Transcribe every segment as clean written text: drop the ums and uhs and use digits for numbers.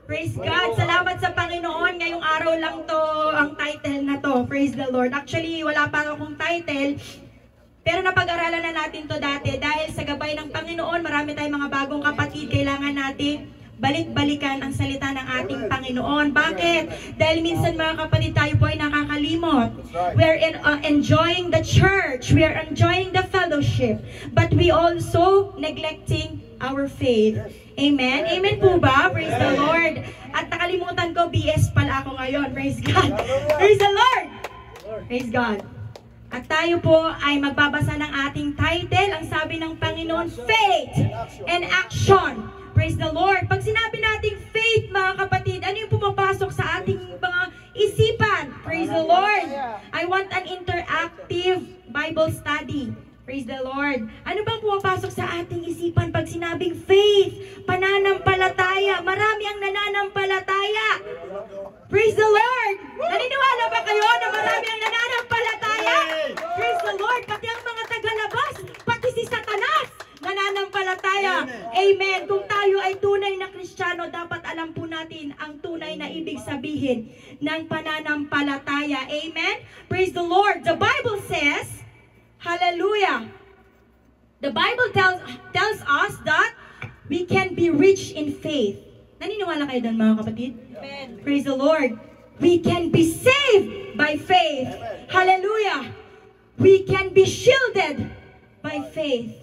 Praise God. Salamat sa Panginoon. Ngayong araw lang to, ang title na to. Praise the Lord. Actually, wala pa akong title. Pero napag-aralan na natin to dati. Dahil sa gabay ng Panginoon, marami tayong mga bagong kapatid. Kailangan natin balik-balikan ang salita ng ating Panginoon. Bakit? Dahil minsan mga kapatid, tayo po ay nakakalimot. We are enjoying the church. We are enjoying the fellowship. But we also neglecting our faith. Amen? Amen po ba? Praise the Lord. At nakalimutan ko, BS pala ako ngayon. Praise God. Praise the Lord. Praise God. At tayo po ay magbabasa ng ating title. Ang sabi ng Panginoon, Faith and Action. Praise the Lord. Pag sinabi nating faith, mga kapatid, ano yung pumapasok sa ating mga isipan? Praise the Lord. I want an interactive Bible study. Praise the Lord. Ano bang pumapasok sa ating isipan pag sinabing faith, pananampalataya? Marami ang nananampalataya. Praise the Lord. Naniniwala ba kayo na marami ang nananampalataya? Praise the Lord. Pati ang mga tagalabas, pati si Satanas, nananampalataya. Amen. Kung tayo ay tunay na Kristiyano, dapat alam po natin ang tunay na ibig sabihin ng pananampalataya. Amen. Praise the Lord. The Bible says, hallelujah. The Bible tells us that we can be rich in faith. Naniniwala kayo doon, mga kapatid? Amen. Praise the Lord. We can be saved by faith. Amen. Hallelujah. We can be shielded by faith.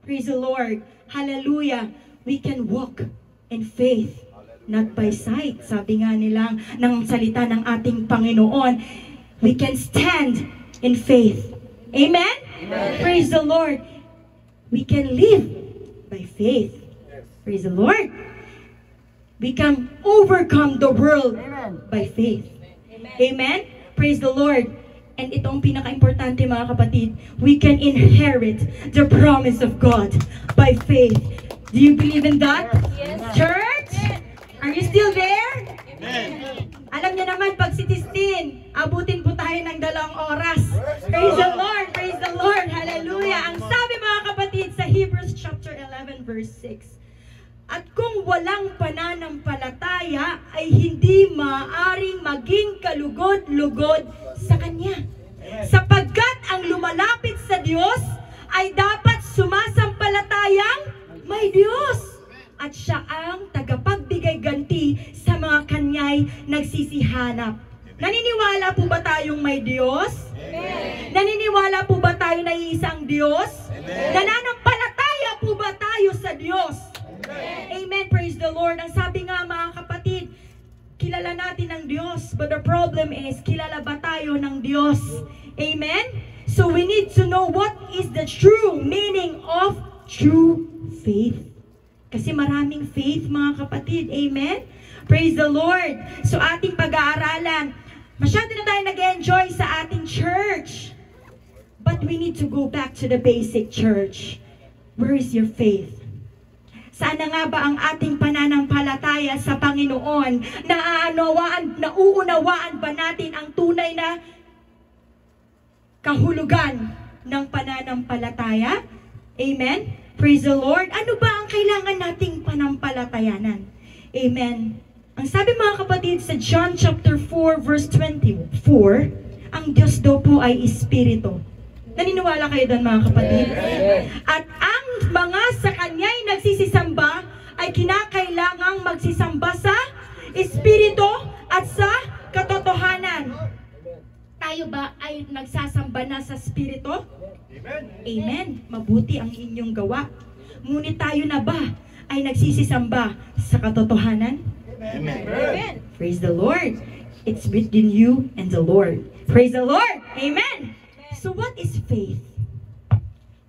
Praise the Lord. Hallelujah. We can walk in faith, not by sight. Sabi nga nilang ng salita ng ating Panginoon, we can stand in faith. Amen? Amen. Praise the Lord. We can live by faith. Praise the Lord. We can overcome the world by faith. Amen? Praise the Lord. And ito ang pinaka-importante, mga kapatid. We can inherit the promise of God by faith. Do you believe in that? Yes. Church? Are you still there? Amen. Alam niyo naman, pag si Tistin, abutin po tayo ng 2 oras. Praise the Lord! Praise the Lord! Hallelujah! Ang sabi, mga kapatid, sa Hebrews chapter 11 verse 6, at kung walang pananampalataya, ay hindi maaaring maging kalugod-lugod sa Kanya. Sapagkat ang lumalapit sa Diyos ay dapat sumasampalatayang may Diyos. At siya ang tagapagbigay ganti sa mga Kanya'y nagsisihanap. Naniniwala po ba tayong may Diyos? Amen. Naniniwala po ba tayo na iisang Diyos? Amen. Nananampalataya po ba tayo sa Diyos? Amen. Praise the Lord. Ang sabi nga, mga kapatid, kilala natin ang Diyos, but the problem is, kilala ba tayo ng Diyos? Amen? So we need to know what is the true meaning of true faith. Kasi maraming faith, mga kapatid. Amen? Praise the Lord. So ating pag-aaralan, masyado na tayo nag-enjoy sa ating church. But we need to go back to the basic church. Where is your faith? Saan na nga ba ang ating pananampalataya sa Panginoon? Nauunawaan ba natin ang tunay na kahulugan ng pananampalataya? Amen? Praise the Lord. Ano ba ang kailangan nating panampalatayanan? Amen. Ang sabi, mga kapatid, sa John chapter 4 verse 24, ang Diyos daw po ay Espiritu. Naniniwala kayo doon, mga kapatid? At ang mga sa Kanya'y nagsisisamba ay kinakailangang magsisamba sa Espiritu at sa katotohanan. Tayo ba ay nagsasamba na sa Espiritu? Amen. Amen. Mabuti ang inyong gawa. Ngunit tayo na ba ay nagsisisamba sa katotohanan? Amen. Amen. Praise the Lord. It's between you and the Lord. Praise the Lord. Amen. So what is faith?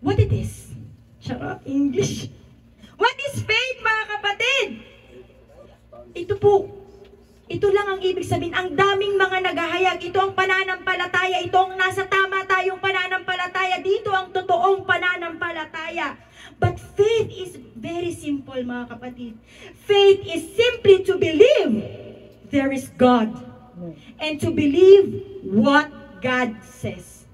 What it is? Shut up, English. What is faith, mga kapatid? Ito po. Ito lang ang ibig sabihin. Ang daming mga naghahayag. Ito ang pananampalataya. Ito ang nasa tama tayong pananampalataya. Dito ang totoong pananampalataya. But faith is very simple, mga kapatid. Faith is simply to believe there is God. And to believe what God says.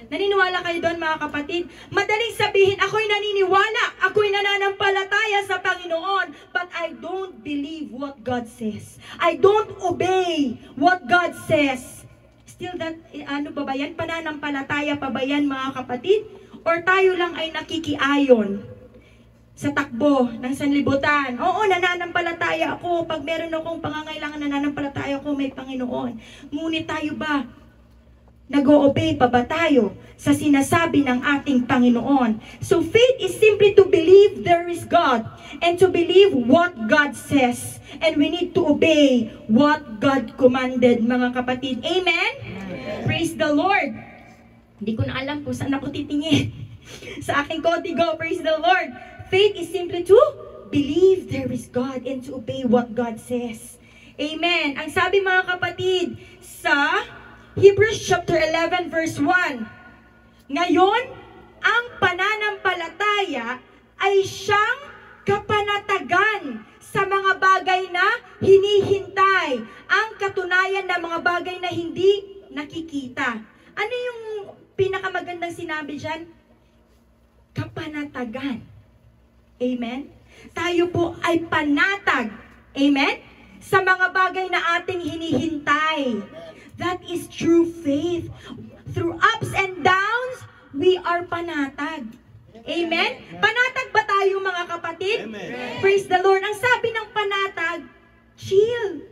Naniniwala kayo doon mga kapatid? Madaling sabihin, ako'y naniniwala, ako'y nananampalataya sa Panginoon, but I don't believe what God says. I don't obey what God says. Still that, ano ba yan? Pananampalataya pa ba yan mga kapatid? Or tayo lang ay nakikiayon sa takbo ng sanlibutan? Oo, nananampalataya ako. Pag meron akong pangangailangan, nananampalataya ako, may Panginoon. Ngunit tayo ba? Nag-o-obey pa ba tayo sa sinasabi ng ating Panginoon? So faith is simply to believe there is God and to believe what God says. And we need to obey what God commanded, mga kapatid. Amen? Amen. Praise the Lord. Hindi ko na alam kung saan ako titingin. Sa aking kodigo, praise the Lord. Faith is simply to believe there is God and to obey what God says. Amen. Ang sabi mga kapatid sa Hebrews chapter 11 verse 1, ngayon, ang pananampalataya ay siyang kapanatagan sa mga bagay na hinihintay, ang katunayan ng mga bagay na hindi nakikita. Ano yung pinakamagandang sinabi dyan? Kapanatagan. Amen? Tayo po ay panatag. Amen? Sa mga bagay na ating hinihintay. That is true faith. Through ups and downs, we are panatag. Amen? Panatag ba tayo mga kapatid? Amen. Praise the Lord. Ang sabi ng panatag, chill.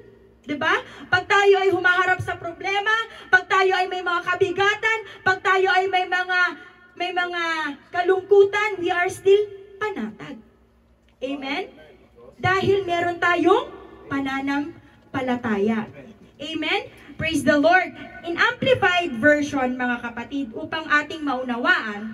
Diba? Pag tayo ay humaharap sa problema, pag tayo ay may mga kabigatan, pag tayo ay may mga kalungkutan, we are still panatag. Amen? Dahil meron tayong pananampalataya. Amen? Praise the Lord. In Amplified Version, mga kapatid, upang ating maunawaan,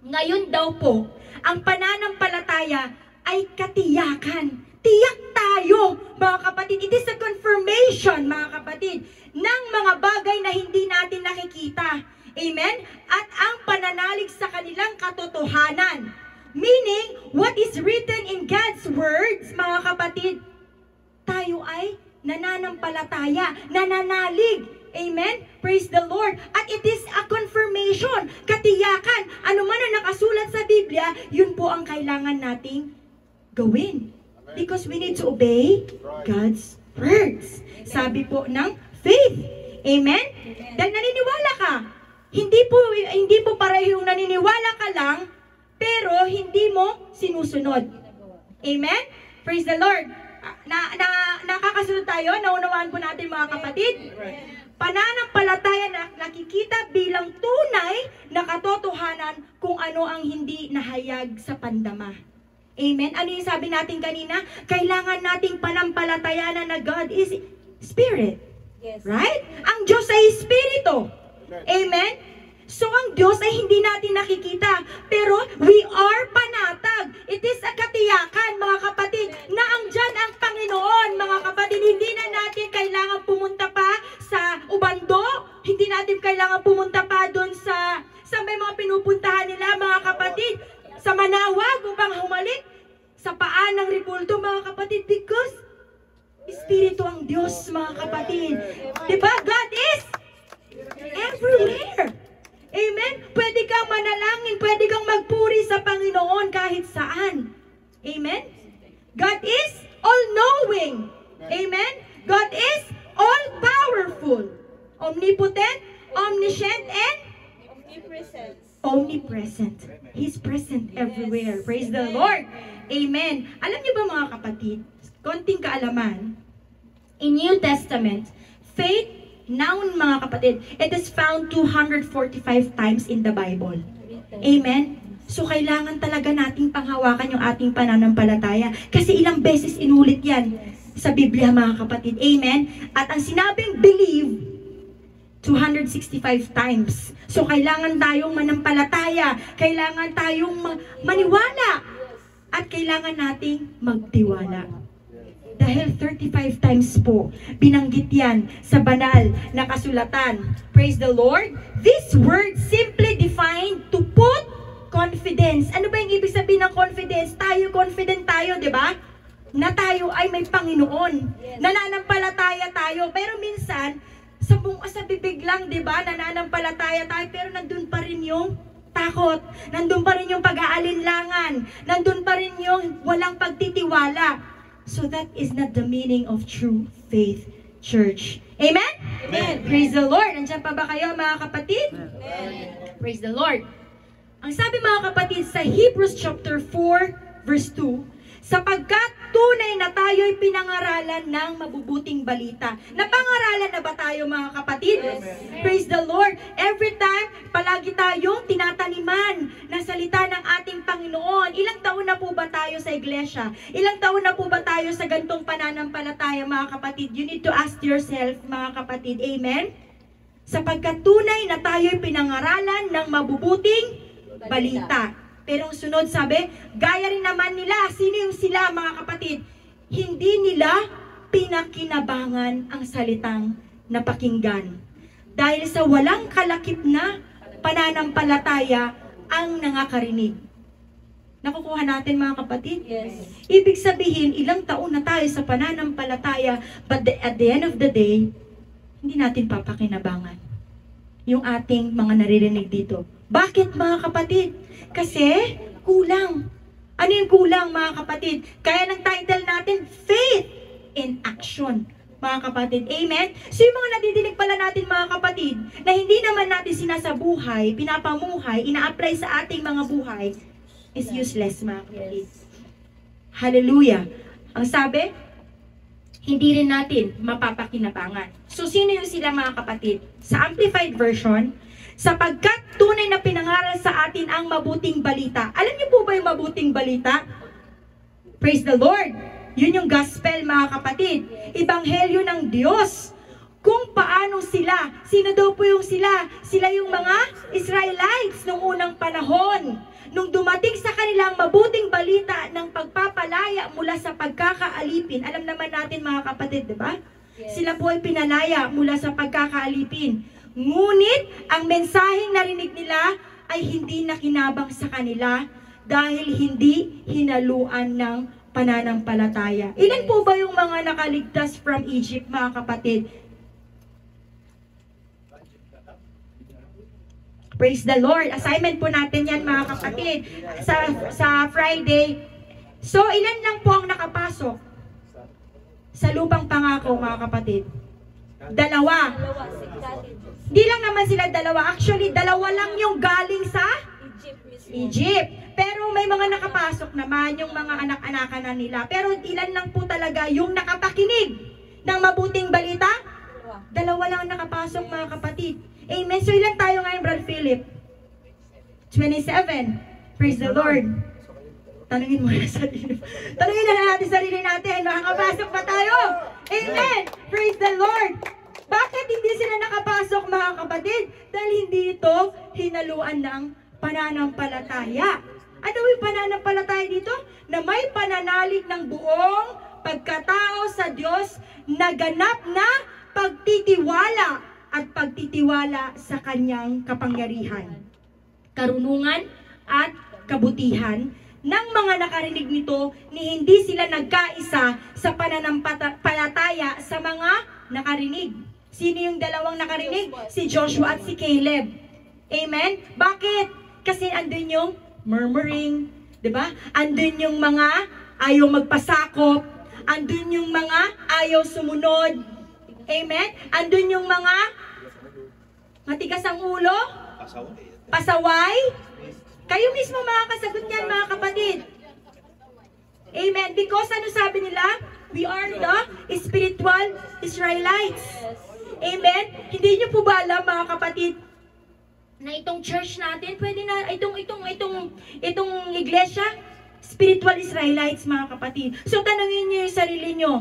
ngayon daw po, ang pananampalataya ay katiyakan. Tiyak tayo, mga kapatid. It is a confirmation, mga kapatid, ng mga bagay na hindi natin nakikita. Amen? At ang pananalig sa kanilang katotohanan. Meaning, what is written in God's words, mga kapatid, tayo ay nananampalataya, nananalig. Amen? Praise the Lord. At it is a confirmation, katiyakan. Ano man ang nakasulat sa Biblia, yun po ang kailangan nating gawin. Because we need to obey God's words. Sabi po ng faith. Amen? Dahil naniniwala ka. Hindi po pareho yung naniniwala ka lang, pero hindi mo sinusunod. Amen? Praise the Lord. Nakakasunod tayo, naunawaan po natin mga kapatid. Pananampalataya na nakikita bilang tunay na katotohanan kung ano ang hindi nahayag sa pandama. Amen? Ano yung sabi natin kanina? Kailangan nating panampalatayanan na God is Spirit. Yes. Right? Ang Diyos ay Espiritu. Amen? So ang Diyos ay hindi natin nakikita, pero we are panatag. It is a katiyakan, mga kapatid, na andyan ang Panginoon, mga kapatid. Hindi na natin kailangan pumunta pa sa Ubando, hindi natin kailangan pumunta pa doon sa may mga pinupuntahan nila, mga kapatid, sa Manawag upang humalik sa paan ng Ripulto, mga kapatid, because Espiritu ang Diyos, mga kapatid. Diba? God is everywhere. Amen? Pwede kang manalangin, pwede kang magpuri sa Panginoon kahit saan. Amen? God is all-knowing. Amen? God is all-powerful. Omnipotent, omniscient, and omnipresent. He's present everywhere. Praise the Lord. Amen. Alam niyo ba mga kapatid, konting kaalaman, in New Testament, faith, noun mga kapatid, it is found 245 times in the Bible. Amen? So kailangan talaga nating panghawakan yung ating pananampalataya. Kasi ilang beses inulit yan sa Biblia, mga kapatid. Amen? At ang sinabing believe, 265 times. So kailangan tayong manampalataya, kailangan tayong maniwala, at kailangan nating magtiwala. Dahil 35 times po, binanggit yan sa banal na kasulatan. Praise the Lord. This word simply defined to put confidence. Ano ba yung ibig sabihin ng confidence? Confident tayo, di ba? Na tayo ay may Panginoon. Nananampalataya tayo. Pero minsan, sa bibig lang, di ba? Nananampalataya tayo, pero nandun pa rin yung takot. Nandun pa rin yung pag-aalinlangan. Nandun pa rin yung walang pagtitiwala. So that is not the meaning of true faith, church. Amen? Amen. Praise the Lord. Nandiyan pa ba kayo, mga kapatid? Amen. Praise the Lord. Ang sabi, mga kapatid, sa Hebrews chapter 4, verse 2, sapagkat tunay na tayo'y pinangaralan ng mabubuting balita. Napangaralan na ba tayo, mga kapatid? Yes. Praise the Lord. Every time, palagi tayong tinataniman ng salita ng ating Panginoon. Ilang taon na po ba tayo sa iglesia? Ilang taon na po ba tayo sa gantong pananampalataya, mga kapatid? You need to ask yourself, mga kapatid. Amen? Sapagkat tunay na tayo'y pinangaralan ng mabubuting balita. Pero ang sunod, sabi, gaya rin naman nila. Sino yung sila, mga kapatid? Hindi nila pinakinabangan ang salitang napakinggan. Dahil sa walang kalakip na pananampalataya ang nangakarinig. Nakukuha natin, mga kapatid? Yes. Ibig sabihin, ilang taon na tayo sa pananampalataya, but at the end of the day, hindi natin papakinabangan yung ating mga naririnig dito. Bakit, mga kapatid? Kasi kulang. Ano yung kulang, mga kapatid? Kaya ng title natin, Faith in Action. Mga kapatid, amen? So yung mga nadidinig pala natin, mga kapatid, na hindi naman natin sinasabuhay, pinapamuhay, ina-apply sa ating mga buhay, is useless, mga kapatid. Hallelujah. Ang sabi, hindi rin natin mapapakinabangan. So sino yung sila, mga kapatid? Sa Amplified Version, sapagkat tunay na pinangaral sa atin ang mabuting balita. Alam niyo po ba yung mabuting balita? Praise the Lord! Yun yung gospel, mga kapatid. Ebanghelyo ng Diyos. Kung paano sila. Sino daw po yung sila? Sila yung mga Israelites noong unang panahon. Nung dumating sa kanilang mabuting balita ng pagpapalaya mula sa pagkakaalipin. Alam naman natin, mga kapatid, di ba? Yes. Sila po ay pinalaya mula sa pagkakaalipin. Ngunit, ang mensaheng narinig nila ay hindi nakinabang sa kanila dahil hindi hinaluan ng pananampalataya. Ilan po ba yung mga nakaligtas from Egypt, mga kapatid? Praise the Lord. Assignment po natin yan, mga kapatid, sa Friday. So, ilan lang po ang nakapasok sa lupang pangako, mga kapatid? Dalawa. Di lang naman sila dalawa. Actually, dalawa lang yung galing sa Egypt. Pero may mga nakapasok naman, yung mga anak-anakan na nila. Pero ilan lang po talaga yung nakapakinig ng mabuting balita? Dalawa lang nakapasok, mga kapatid. Amen. So ilan tayo ngayon, Brad Philip? 27. Praise the Lord. Tanungin mo na sarili. Tanungin na natin sarili natin. Makakapasok pa tayo. Amen. Praise the Lord. Bakit hindi sila nakapasok, mga kapatid? Dahil hindi ito hinaluan ng pananampalataya. Ano yung pananampalataya dito? Na may pananalig ng buong pagkatao sa Diyos na ganap na pagtitiwala at pagtitiwala sa kanyang kapangyarihan, karunungan at kabutihan ng mga nakarinig nito ni hindi sila nagkaisa sa pananampalataya sa mga nakarinig. Sino yung dalawang nakarinig? Si Joshua at si Caleb. Amen? Bakit? Kasi andun yung murmuring, di ba? Andun yung mga ayaw magpasakop, andun yung mga ayaw sumunod. Amen? Andun yung mga matigas ang ulo, pasaway. Kayo mismo makakasagot niyan, mga kapatid. Amen? Because ano sabi nila? We are the spiritual Israelites. Amen? Hindi niyo po ba alam, mga kapatid, na itong church natin, pwede na, itong iglesia, spiritual Israelites, mga kapatid. So, tanungin niyo yung sarili niyo,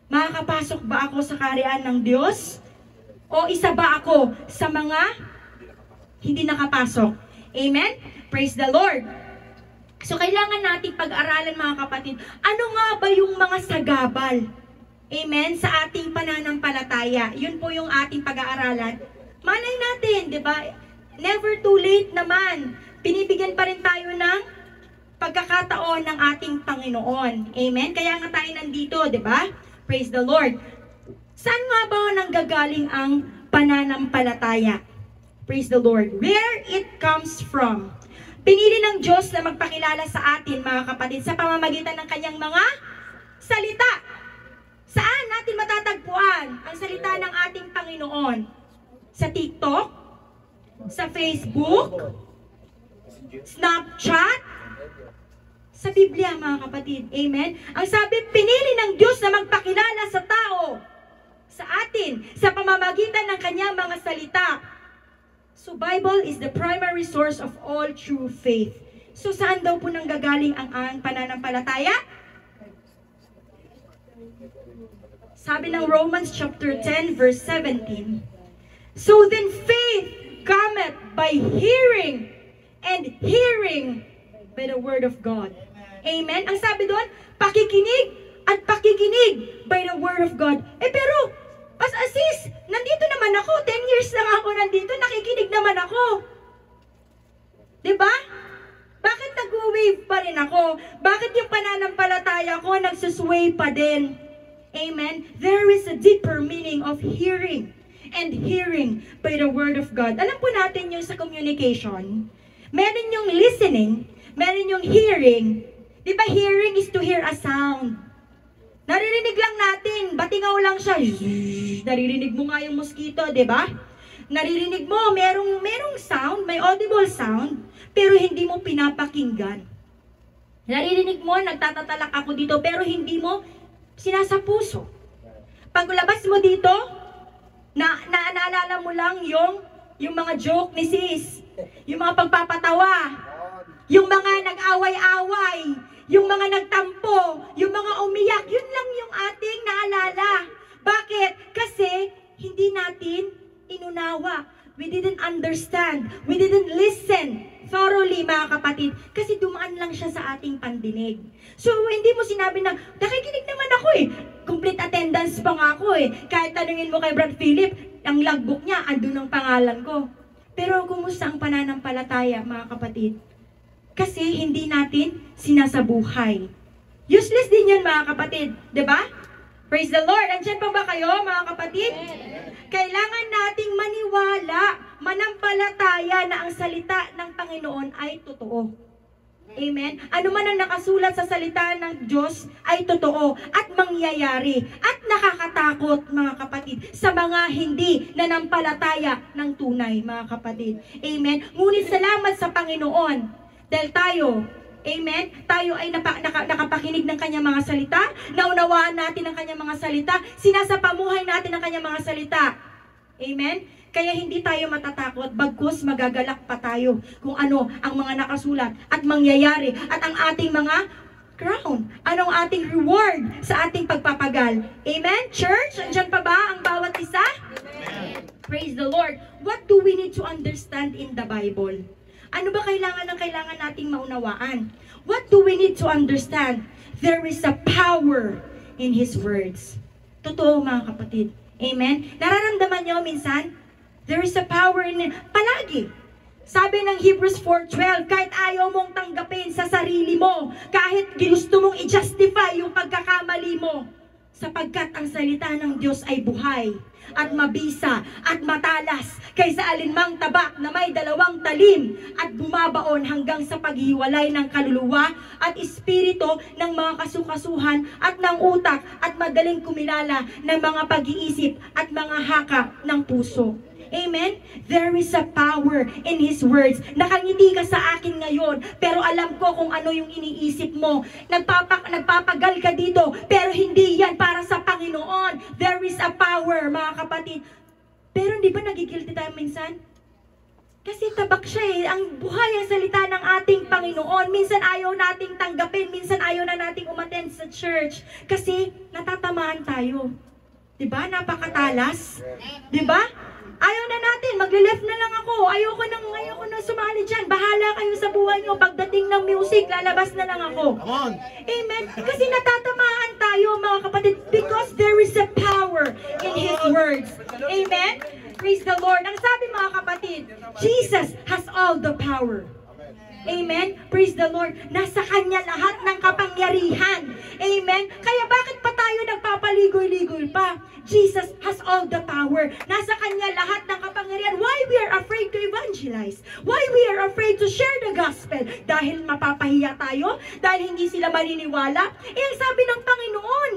makakapasok ba ako sa kaharian ng Diyos? O isa ba ako sa mga hindi nakapasok? Amen? Praise the Lord. So, kailangan nating pag-aralan, mga kapatid, ano nga ba yung mga sagabal? Amen? Sa ating pananampalataya. Yun po yung ating pag-aaralan. Malay natin, di ba? Never too late naman. Pinibigyan pa rin tayo ng pagkakataon ng ating Panginoon. Amen? Kaya nga tayo nandito, di ba? Praise the Lord. Saan nga ba nanggagaling ang pananampalataya? Praise the Lord. Where it comes from. Pinili ng Diyos na magpakilala sa atin, mga kapatid, sa pamamagitan ng kanyang mga salita. Saan natin matatagpuan ang salita ng ating Panginoon? Sa TikTok? Sa Facebook? Snapchat? Sa Biblia, mga kapatid. Amen? Ang sabi, pinili ng Diyos na magpakilala sa tao, sa atin, sa pamamagitan ng kanyang mga salita. So, Bible is the primary source of all true faith. So, saan daw po nanggagaling ang pananampalataya? Sabi ng Romans chapter 10, verse 17, so then faith cometh by hearing, and hearing by the word of God. Amen? Ang sabi doon, pakikinig at pakikinig by the word of God. Pero, Sis, nandito naman ako, 10 years lang ako nandito, nakikinig naman ako. Diba? Bakit nag-wave pa rin ako? Bakit yung pananampalataya ko nagsusway pa din? Amen? There is a deeper meaning of hearing and hearing by the word of God. Alam po natin yung sa communication, meron yung listening, meron yung hearing. Di ba hearing is to hear a sound? Naririnig lang natin, batingaw lang siya. Naririnig mo nga yung mosquito, di ba? Naririnig mo, merong sound, may audible sound, pero hindi mo pinapakinggan. Naririnig mo, nagtatatalak ako dito, pero hindi mo sinasapuso. Paglabas mo dito, naalala mo lang yung mga joke ni sis, yung mga pagpapatawa, yung mga nag-away-away, yung mga nagtampo, yung mga umiyak, yun lang yung ating naalala. Bakit? Kasi hindi natin inunawa. We didn't understand. We didn't listen thoroughly, mga kapatid. Kasi dumaan lang siya sa ating pandinig. So, hindi mo sinabi na, nakikinig naman ako eh. Complete attendance pa nga ako eh. Kahit tanungin mo kay Brad Philip, ang logbook niya, andun ang pangalan ko. Pero kumusta ang pananampalataya, mga kapatid? Kasi hindi natin sinasabuhay. Useless din yan, mga kapatid. Diba? Praise the Lord. Andiyan pa ba kayo, mga kapatid? Kailangan nating maniwala, manampalataya na ang salita ng Panginoon ay totoo. Amen? Ano man ang nakasulat sa salita ng Diyos ay totoo at mangyayari at nakakatakot, mga kapatid, sa mga hindi nanampalataya ng tunay, mga kapatid. Amen? Ngunit salamat sa Panginoon dahil tayo, amen, tayo ay nakapakinig ng kanyang mga salita, naunawaan natin ang kanyang mga salita, sinasapamuhay natin ang kanyang mga salita. Amen? Kaya hindi tayo matatakot, bagkus magagalak pa tayo kung ano ang mga nakasulat at mangyayari at ang ating mga crown. Anong ating reward sa ating pagpapagal. Amen? Church, andyan pa ba ang bawat isa? Amen. Praise the Lord. What do we need to understand in the Bible? Ano ba kailangan nating maunawaan? What do we need to understand? There is a power in His words. Totoo, mga kapatid. Amen? Nararamdaman nyo minsan? There is a power in it. Palagi. Sabi ng Hebrews 4:12, kahit ayaw mong tanggapin sa sarili mo, kahit gusto mong i-justify yung pagkakamali mo, sapagkat ang salita ng Diyos ay buhay at mabisa at matalas kaysa alinmang tabak na may 2 talim at bumabaon hanggang sa paghiwalay ng kaluluwa at espiritu ng mga kasukasuhan at ng utak at madaling kumilala ng mga pag-iisip at mga haka ng puso. Amen? There is a power in His words. Nakangiti ka sa akin ngayon, pero alam ko kung ano yung iniisip mo. Nagpapagal ka dito, pero hindi yan para sa Panginoon. There is a power, mga kapatid. Pero hindi ba nagigilty tayo minsan? Kasi tabak siya eh. Ang buhay ang salita ng ating Panginoon. Minsan ayaw nating tanggapin, minsan ayaw na nating umattend sa church. Kasi natatamaan tayo. Diba? Napakatalas. Diba? Ayaw na natin, magle-left na lang ako. Ayoko na sumali dyan. Bahala kayo sa buhay nyo. Pagdating ng music, lalabas na lang ako. Amen? Kasi natatamaan tayo, mga kapatid, because there is a power in His words. Amen? Praise the Lord. Ang sabi, mga kapatid, Jesus has all the power. Amen? Praise the Lord. Nasa Kanya lahat ng kapangyarihan. Amen? Kaya bakit pa tayo nagpapaligoy-ligoy pa? Jesus has all the power. Nasa Kanya lahat ng kapangyarihan. Why we are afraid to evangelize? Why we are afraid to share the gospel? Dahil mapapahiya tayo? Dahil hindi sila maniniwala? Ang sabi ng Panginoon,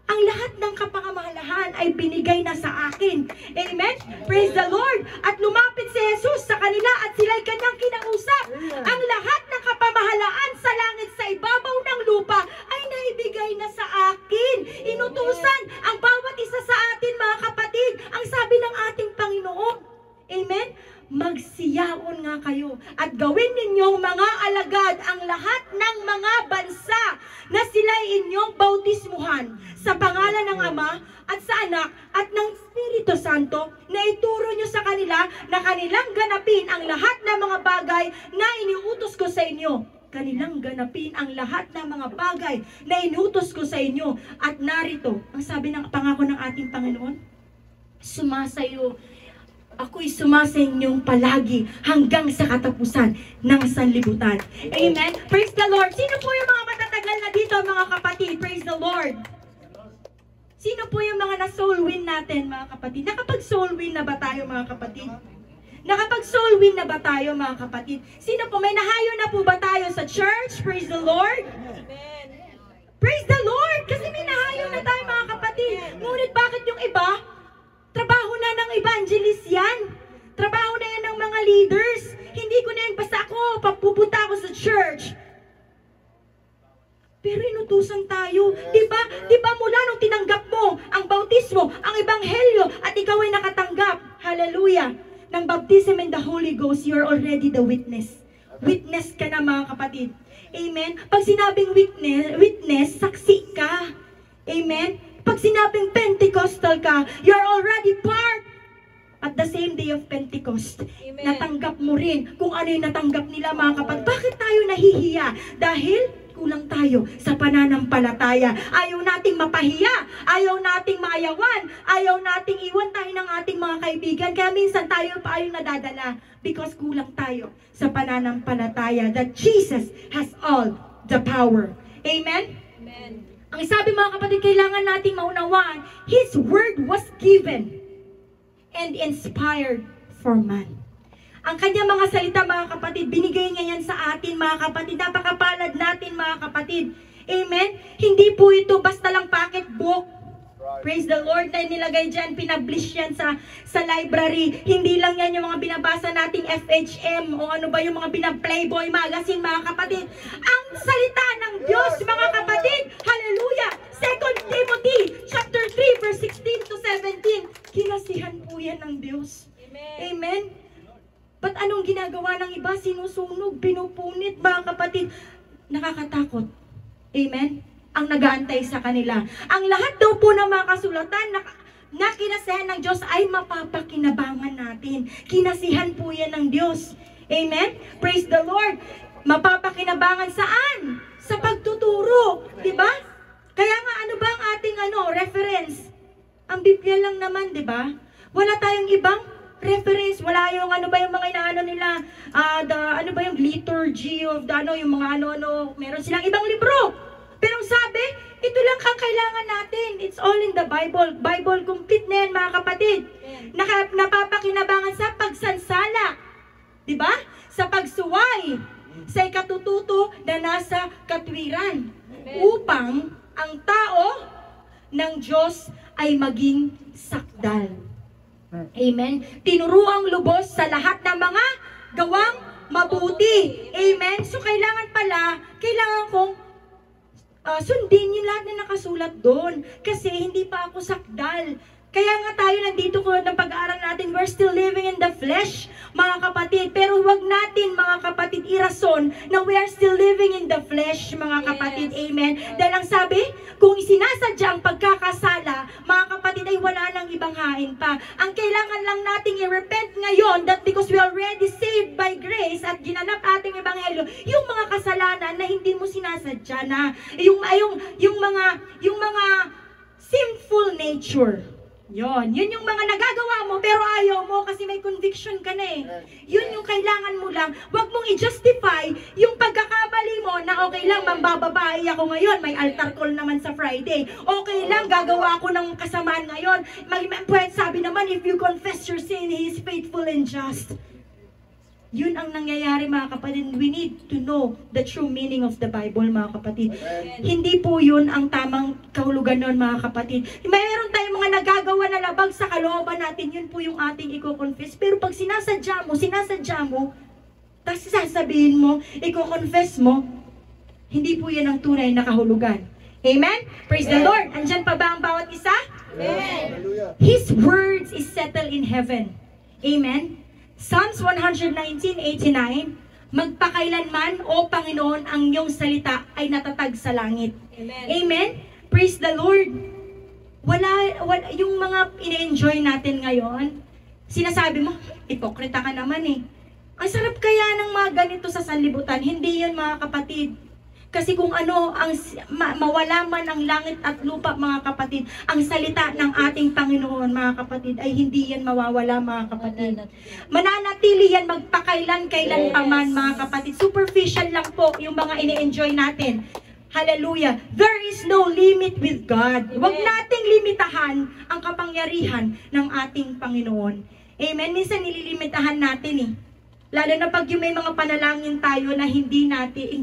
ang lahat ng kapangamahalahan ay binigay na sa akin. Amen? Praise the Lord. At lumapit si Jesus sa kanila at sila'y kanyang kinausap. Ang lahat ng kapamahalaan sa langit sa ibabaw ng lupa ay naibigay na sa akin. Inutusan ang bawat isa sa atin, mga kapatid. Ang sabi ng ating Panginoon. Amen? Magsiyaon nga kayo at gawin ninyong mga alagad ang lahat ng mga bansa na sila'y inyong bautismuhan sa pangalan ng Ama at sa Anak at ng Espiritu Santo, na ituro nyo sa kanila na kanilang ganapin ang lahat ng mga bagay na iniutos ko sa inyo. Kanilang ganapin ang lahat ng mga bagay na iniutos ko sa inyo. At narito, ang sabi ng pangako ng ating Panginoon, sumasayo, ako'y sumasa inyong palagi hanggang sa katapusan ng sanlibutan. Amen? Praise the Lord. Sino po yung mga matatagal na dito, mga kapatid? Praise the Lord. Sino po yung mga na-soul win natin, mga kapatid? Nakapag-soul win na ba tayo, mga kapatid? Nakapag-soul win na ba tayo, mga kapatid? Sino po? May nahayo na po ba tayo sa church? Praise the Lord. Amen. Praise the Lord. Kasi may nahayo na tayo, mga kapatid. Ngunit bakit yung iba? Trabaho na ng evangelist yan. Trabaho na yan ng mga leaders. Hindi ko na yan, basta ako, pupunta ako sa church. Pero inutusan tayo. Diba? Diba mula nung tinanggap mo ang bautismo, ang ebanghelyo, at ikaw ay nakatanggap, hallelujah, ng baptism in the Holy Ghost, you're already the witness. Witness ka na, mga kapatid. Amen? Pag sinabing witness, saksi ka. Amen? Pag sinabing Pentecostal ka, you're already part at the same day of Pentecost. Amen. Natanggap mo rin kung ano yung natanggap nila, mga kapatid. Bakit tayo nahihiya? Dahil kulang tayo sa pananampalataya. Ayaw nating mapahiya, ayaw nating maayawan, ayaw nating iwan tayo ng ating mga kaibigan. Kaya minsan tayo pa ayaw nadadala because kulang tayo sa pananampalataya that Jesus has all the power. Amen? Amen. Ang sabi, mga kapatid, kailangan nating maunawaan, His word was given and inspired for man. Ang kanyang mga salita, mga kapatid, binigay niya yan sa atin, mga kapatid. Napakapalad natin, mga kapatid. Amen? Hindi po ito basta lang pocketbook. Praise the Lord, na nilagay dyan, pinablish yan sa library. Hindi lang yan yung mga binabasa nating FHM o ano ba yung mga Playboy magazine, mga kapatid. Ang salita ng Diyos, mga kapatid, hallelujah! 2 Timothy chapter 3 verse 16 to 17. Kinasihan po yan ng Diyos. Amen? Amen? Ba't anong ginagawa ng iba? Sinusunog, pinupunit, mga kapatid. Nakakatakot. Amen? Ang nag-aantay sa kanila. Ang lahat daw po ng mga kasulatan na kinasihan ng Diyos ay mapapakinabangan natin. Kinasihan po yan ng Diyos. Amen? Praise the Lord. Mapapakinabangan saan? Sa pagtuturo. Diba? Kaya nga, ano ba ang ating reference? Ang Biblia lang naman, diba? Wala tayong ibang reference, wala yung ano ba yung mga inaano nila, ano ba yung liturgy of the yung mga meron silang ibang libro. Pero sabi, ito lang kang kailangan natin. It's all in the Bible. Bible complete na yan, mga kapatid. Napapakinabangan sa pagsansala. Diba? Sa pagsuway. Sa ikatututo na nasa katwiran. Upang ang tao ng Diyos ay maging sakdal. Amen. Tinuruang lubos sa lahat ng mga gawang mabuti. Amen. So kailangan kong sundin yung lahat na nakasulat doon. Kasi hindi pa ako sakdal. Kaya nga tayo nandito ko ng pag-aaral natin, we're still living in the flesh, mga kapatid. Pero huwag natin, mga kapatid, irason na we are still living in the flesh, mga kapatid. Amen. Dahil ang sabi, kung sinasadya ang pagkakasala, mga kapatid, ay wala nang ibang hain pa. Ang kailangan lang nating i-repent ngayon, that because we already saved by grace at ginanap ating ebanghelyo, yung mga kasalanan na hindi mo sinasadya na, yung mga sinful nature. Yun yung mga nagagawa mo pero ayaw mo kasi may conviction ka na eh. Yun yung kailangan mo lang. Huwag mong i-justify yung pagkakamali mo na okay lang, mambababae ako ngayon, may altar call naman sa Friday. Okay lang, gagawa ako ng kasamaan ngayon. Pwede sabi naman, if you confess your sin, He is faithful and just. Yun ang nangyayari mga kapatid. We need to know the true meaning of the Bible mga kapatid. Hindi po yun ang tamang kahulugan nun mga kapatid. Mayroon tayong mga nagagawa na labag sa kalooban natin. Yun po yung ating i-confess. Pero pag sinasadya mo, tapos sasabihin mo, i-confess mo, hindi po yan ang tunay na kahulugan. Amen? Praise the Lord. Andyan pa ba ang bawat isa? Amen. His words is settled in heaven. Amen? Psalms 119:89, magpakailanman, O Panginoon, ang iyong salita ay natatag sa langit. Amen. Amen? Praise the Lord. Wala, yung mga ine-enjoy natin ngayon, sinasabi mo, ipokrita ka naman eh. Ang sarap kaya ng mga ganito sa sanlibutan. Hindi yun mga kapatid. Kasi kung ano, mawala man ang langit at lupa mga kapatid, ang salita ng ating Panginoon mga kapatid ay hindi yan mawawala mga kapatid. Mananatili yan magpakailan-kailan pa man mga kapatid. Superficial lang po yung mga ini-enjoy natin. Hallelujah. There is no limit with God. Huwag nating limitahan ang kapangyarihan ng ating Panginoon. Amen. Minsan nililimitahan natin eh. Lalo na pag yung may mga panalangin tayo na hindi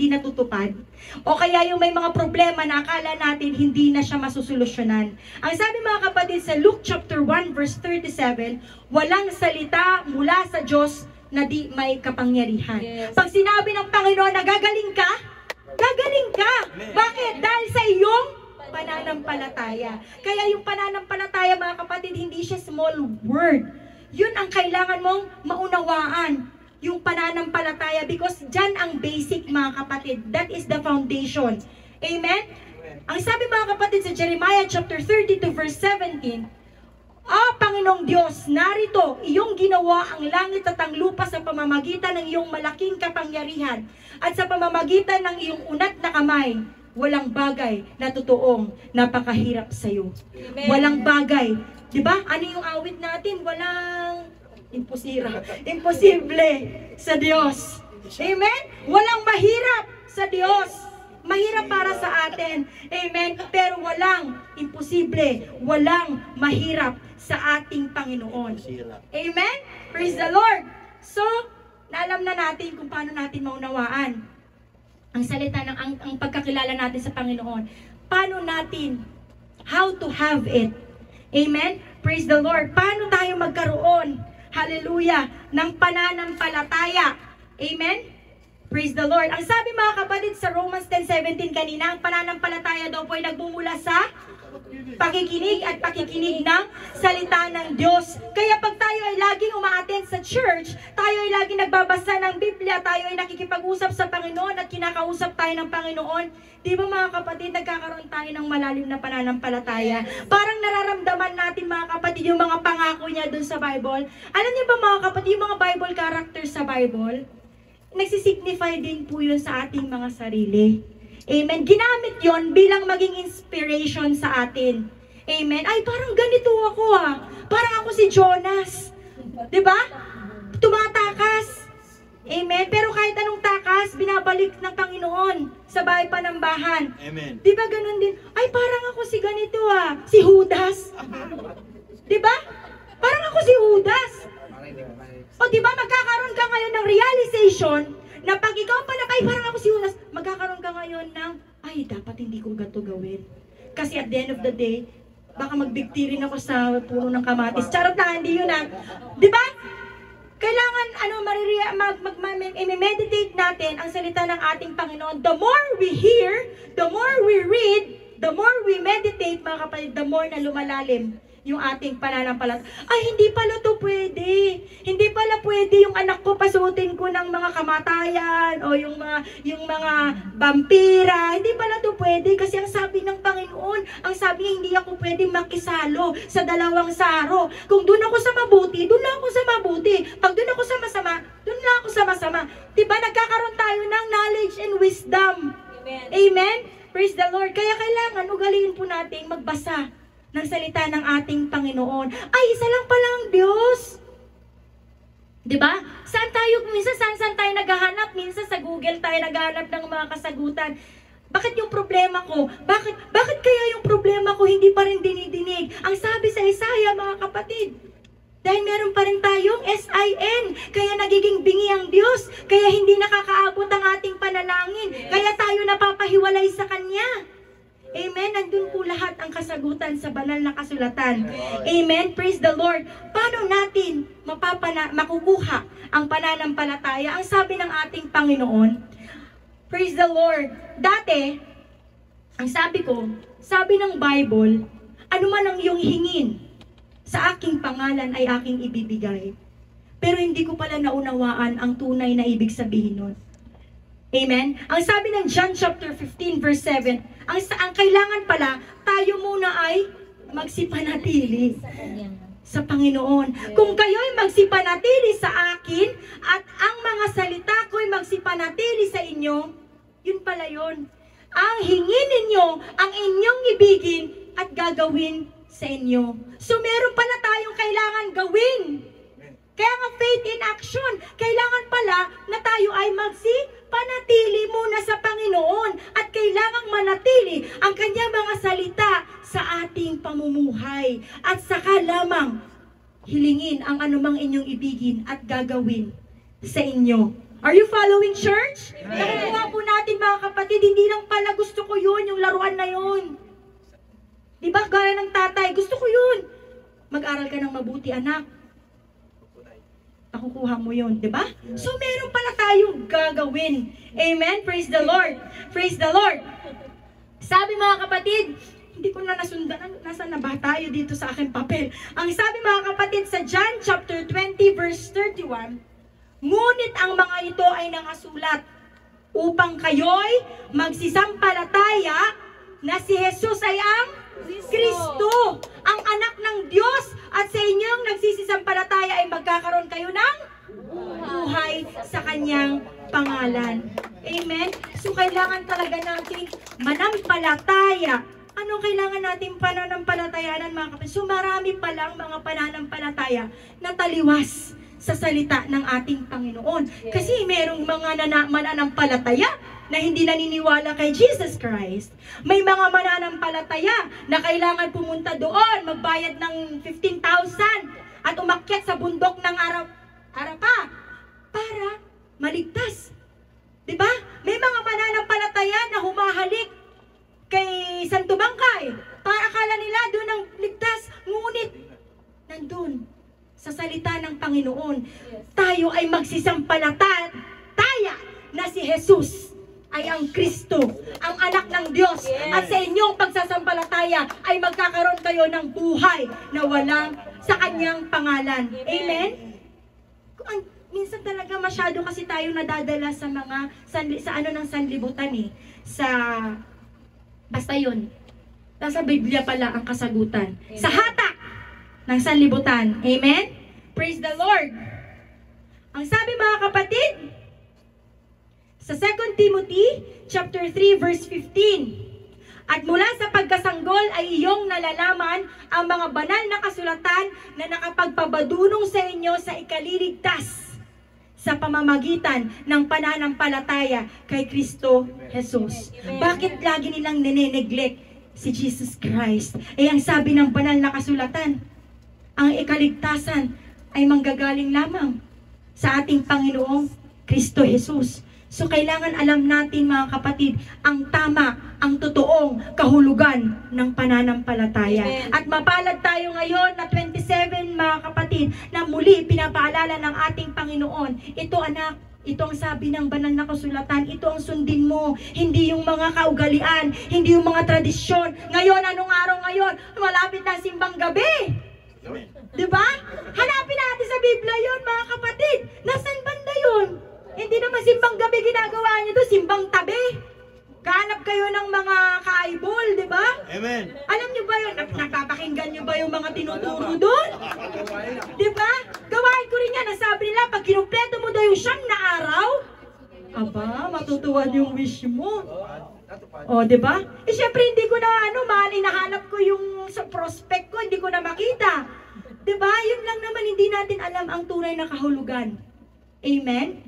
natutupad. O kaya yung may mga problema na akala natin hindi na siya masusolusyonan. Ang sabi mga kapatid sa Luke chapter 1 verse 37, walang salita mula sa Diyos na di may kapangyarihan. Yes. Pag sinabi ng Panginoon na gagaling ka, gagaling ka. Bakit? Dahil sa iyong pananampalataya. Kaya yung pananampalataya mga kapatid, hindi siya small word. Yun ang kailangan mong maunawaan. Yung pananampalataya, because dyan ang basic mga kapatid. That is the foundation. Amen? Ang sabi mga kapatid sa Jeremiah chapter 32 verse 17, Panginoong Diyos, narito, iyong ginawa ang langit at ang lupa sa pamamagitan ng iyong malaking kapangyarihan at sa pamamagitan ng iyong unat na kamay. Walang bagay na totoong napakahirap sa iyo. Walang bagay. Diba? Ano yung awit natin? Walang imposible sa Diyos. Amen? Walang mahirap sa Diyos. Mahirap para sa atin. Amen? Pero walang imposible, walang mahirap sa ating Panginoon. Amen? Praise the Lord. So, alam na natin kung paano natin maunawaan ang salita ng ang pagkakilala natin sa Panginoon. Paano natin, how to have it. Amen? Praise the Lord. Paano tayo magkaroon, hallelujah, ng pananampalataya. Amen? Praise the Lord. Ang sabi mga kapatid sa Romans 10:17 kanina, ang pananampalataya daw po ay nagbumula sa pakikinig at pakikinig ng salita ng Diyos. Kaya pag tayo ay laging umaattend sa church, tayo ay laging nagbabasa ng Biblia, tayo ay nakikipag-usap sa Panginoon at kinakausap tayo ng Panginoon, di ba mga kapatid, nagkakaroon tayo ng malalim na pananampalataya. Parang nararamdaman natin mga kapatid yung mga pangako niya dun sa Bible. Alam niyo ba mga kapatid, yung mga Bible characters sa Bible, nagsisignify din po yun sa ating mga sarili. Amen. Ginamit yon bilang maging inspiration sa atin. Amen. Ay, parang ganito ako Parang ako si Jonas. Diba? Tumatakas. Amen. Pero kahit anong takas, binabalik ng Panginoon sa bahay panambahan. Amen. Diba ganun din? Ay, parang ako si ganito si Judas. Diba? Parang ako si Judas. O diba, magkakaroon ka ngayon ng realization na pag ikaw pa ay parang ako si Judas, magkakaroon ka ngayon ng, ay, dapat hindi ko ganito gawin. Kasi at the end of the day, baka magbigti rin ako sa puno ng kamatis. Charot na, hindi yun Diba? Kailangan, i-meditate natin ang salita ng ating Panginoon. The more we hear, the more we read, the more we meditate, mga kapatid, the more na lumalalim yung ating pananampalataya. Ay, hindi pala to pwede. Hindi pala pwede yung anak ko pasuotin ko ng mga kamatayan o yung mga vampira. Hindi pala to pwede kasi ang sabi ng Panginoon, ang sabi niya hindi ako pwedeng makisalo sa dalawang saro. Kung doon ako sa mabuti, doon lang ako sa mabuti. Pag doon ako sa masama, doon lang ako sa masama. Diba, nagkakaroon tayo ng knowledge and wisdom. Amen? Amen? Praise the Lord. Kaya kailangan ugaliin po natin magbasa ng salita ng ating Panginoon, ay isa lang pala ang Diyos. Diba? Saan tayo naghahanap? Minsan sa Google tayo naghahanap ng mga kasagutan. Bakit yung problema ko? Bakit kaya yung problema ko hindi pa rin dinidinig? Ang sabi sa Isaiah, mga kapatid, dahil meron pa rin tayong SIN, kaya nagiging bingi ang Diyos, kaya hindi nakakaabot ang ating panalangin, kaya tayo napapahiwalay sa Kanya. Amen? Nandun po lahat ang kasagutan sa banal na kasulatan. Amen? Praise the Lord. Paano natin makukuha ang pananampalataya? Ang sabi ng ating Panginoon, praise the Lord. Dati, ang sabi ng Bible, ano man ang iyong hingin, sa aking pangalan ay aking ibibigay. Pero hindi ko pala naunawaan ang tunay na ibig sabihin nun. Amen? Ang sabi ng John chapter 15 verse 7, ang kailangan pala, tayo muna ay magsipanatili sa Panginoon. Kung kayo'y magsipanatili sa akin, at ang mga salita ko'y magsipanatili sa inyo, yun pala yun. Ang hingin ninyo, ang inyong ibigin, at gagawin sa inyo. So meron pala tayong kailangan gawin. Kaya nga faith in action, kailangan pala na tayo ay magsipanatili muna sa Panginoon at kailangang manatili ang Kanyang mga salita sa ating pamumuhay. At saka lamang hilingin ang anumang inyong ibigin at gagawin sa inyo. Are you following, church? Nakukuha po natin, mga kapatid, hindi lang pala gusto ko yun, yung laruan na yun. Diba, gaya ng tatay, gusto ko yun. Mag-aral ka ng mabuti, anak. Nakukuha mo yun, di ba? So, meron pala tayong gagawin. Amen? Praise the Lord. Praise the Lord. Sabi, mga kapatid, hindi ko na nasundan. Nasaan na ba tayo dito sa aking papel? Ang sabi, mga kapatid, sa John chapter 20 verse 31, ngunit ang mga ito ay nangasulat upang kayo'y magsisampalataya na si Jesus ay ang Kristo, ang anak ng Diyos, at sa inyong nagsisisampalataya ay magkakaroon kayo ng buhay sa Kanyang pangalan. Amen? So kailangan talaga natin manampalataya. Anong kailangan natin pananampalatayanan, mga kapatid? So marami palang mga pananampalataya na taliwas sa salita ng ating Panginoon. Kasi merong mga mananampalataya na hindi naniniwala kay Jesus Christ. May mga mananampalataya na kailangan pumunta doon, magbayad ng 15,000 at umakyat sa bundok ng Arapa para maligtas. Diba? May mga mananampalataya na humahalik kay Santo Bangkay para akala nila doon ang ligtas, ngunit nandun sa salita ng Panginoon, tayo ay magsisampalataya na si Jesus ay ang Kristo, ang anak ng Diyos. At sa inyong pagsasampalataya ay magkakaroon kayo ng buhay na walang sa Kanyang pangalan. Amen? Minsan talaga masyado kasi tayo nadadala sa mga ng sanlibutan eh. Basta yun. Nasa Biblia pala ang kasagutan. Amen. Sa hatak ng sanlibutan. Amen? Praise the Lord. Ang sabi, mga kapatid, sa 2 Timothy chapter 3 verse 15, at mula sa pagkasanggol ay iyong nalalaman ang mga banal na kasulatan na nakapagpabadunong sa inyo sa ikaliligtas sa pamamagitan ng pananampalataya kay Kristo Jesus. Bakit lagi nilang nene-neglect si Jesus Christ? Ang sabi ng banal na kasulatan, ang ikaligtasan ay manggagaling lamang sa ating Panginoong Kristo Jesus. So kailangan alam natin, mga kapatid, ang tama, ang totoong kahulugan ng pananampalataya. Amen. At mapalad tayo ngayon na 27, mga kapatid, na muli pinapaalala ng ating Panginoon. Ito, anak, ito ang sabi ng banal na kasulatan, ito ang sundin mo, hindi yung mga kaugalian, hindi yung mga tradisyon. Ngayon, anong araw ngayon? Malapit na simbang gabi. Diba? Hanapin natin sa Biblia yun, mga kapatid. Nasaan banda yun? Hindi naman simbang gabi ginagawa niyo doon, simbang tabi. Kahanap kayo ng mga ka-eyeball, di ba? Amen. Alam niyo ba yun? Napapakinggan niyo ba yung mga tinuturo doon? Di ba? Gawain ko rin yan. Nasabi nila, pag kinumpleto mo daw yung 9 na araw, aba, matutuwa yung wish mo. O, di ba? Eh, syempre, hindi ko na, hinahanap ko yung sa prospect ko, hindi ko na makita. Di ba? Yun lang naman, hindi natin alam ang tunay na kahulugan. Amen?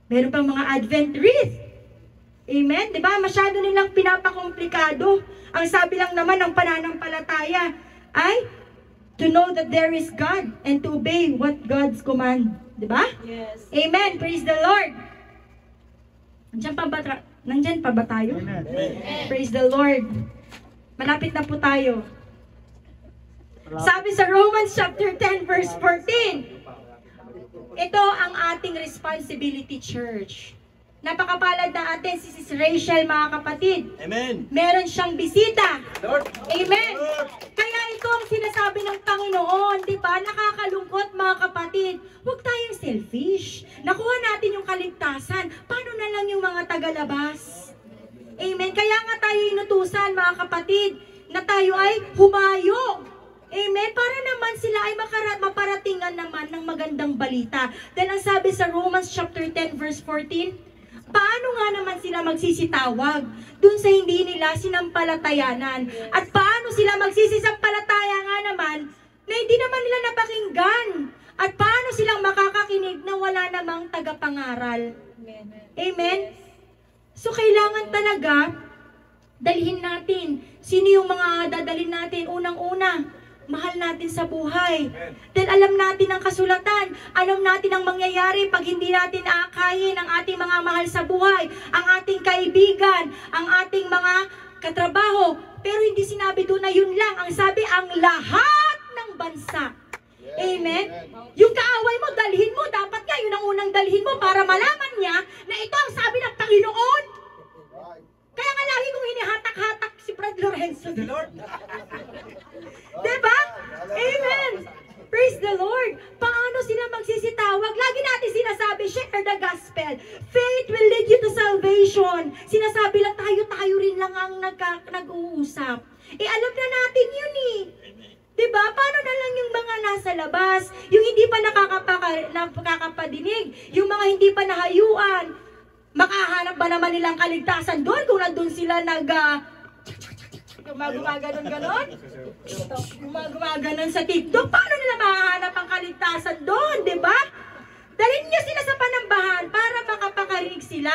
Meron pang mga Advent wreath. Amen? Di ba? Masyado nilang pinapakomplikado. Ang sabi lang naman ng pananampalataya ay to know that there is God and to obey what God's command. Di ba? Yes. Amen. Praise the Lord. Nandyan pa ba tayo? Amen. Praise the Lord. Malapit na po tayo. Sabi sa Romans chapter 10 verse 14, ito ang ating responsibility, church. Napakapalad na atin si Sis Rachel, mga kapatid. Amen. Meron siyang bisita. Lord. Amen. Kaya ito ang sinasabi ng Panginoon, di ba? Nakakalungkot, mga kapatid. Huwag tayong selfish. Nakuha natin yung kaligtasan. Paano na lang yung mga tagalabas? Amen. Kaya nga tayo inutusan, mga kapatid, na tayo ay humayo. Amen. Para naman sila ay maparatingan naman ng magandang balita. Dahil ang sabi sa Romans chapter 10 verse 14, paano nga naman sila magsisitawag dun sa hindi nila sinampalatayanan? At paano sila magsisisampalataya nga naman na hindi naman nila napakinggan? At paano silang makakakinig na wala namang tagapangaral? Amen? So kailangan talaga dalhin natin. Sino yung mga dadalhin natin? Unang-una, mahal natin sa buhay. Dahil alam natin ang kasulatan, alam natin ang mangyayari pag hindi natin aakayin ang ating mga mahal sa buhay, ang ating kaibigan, ang ating mga katrabaho. Pero hindi sinabi doon na yun lang. Ang sabi, ang lahat ng bansa. Amen? Yung kaaway mo, dalhin mo. Dapat nga yun ang unang dalhin mo para malaman niya na ito ang sabi ng Panginoon. Kaya nga lagi kong hinihatak-hatak si Brad Lorenzo. Diba? Amen! Praise the Lord! Paano sila magsisitawag? Lagi natin sinasabi, share the gospel. Faith will lead you to salvation. Sinasabi lang tayo rin lang ang nag-uusap. Eh, alam na natin yun eh. Diba? Paano na lang yung mga nasa labas? Yung hindi pa nakakapadinig? Yung mga hindi pa nahayuan? Makahanap ba naman nilang kaligtasan doon kung nandun sila gumaganon-ganon? Gumaganon sa TikTok? Paano nila mahahanap ang kaligtasan doon, di ba? Dalhin niyo sila sa panambahan para makapakarinig sila.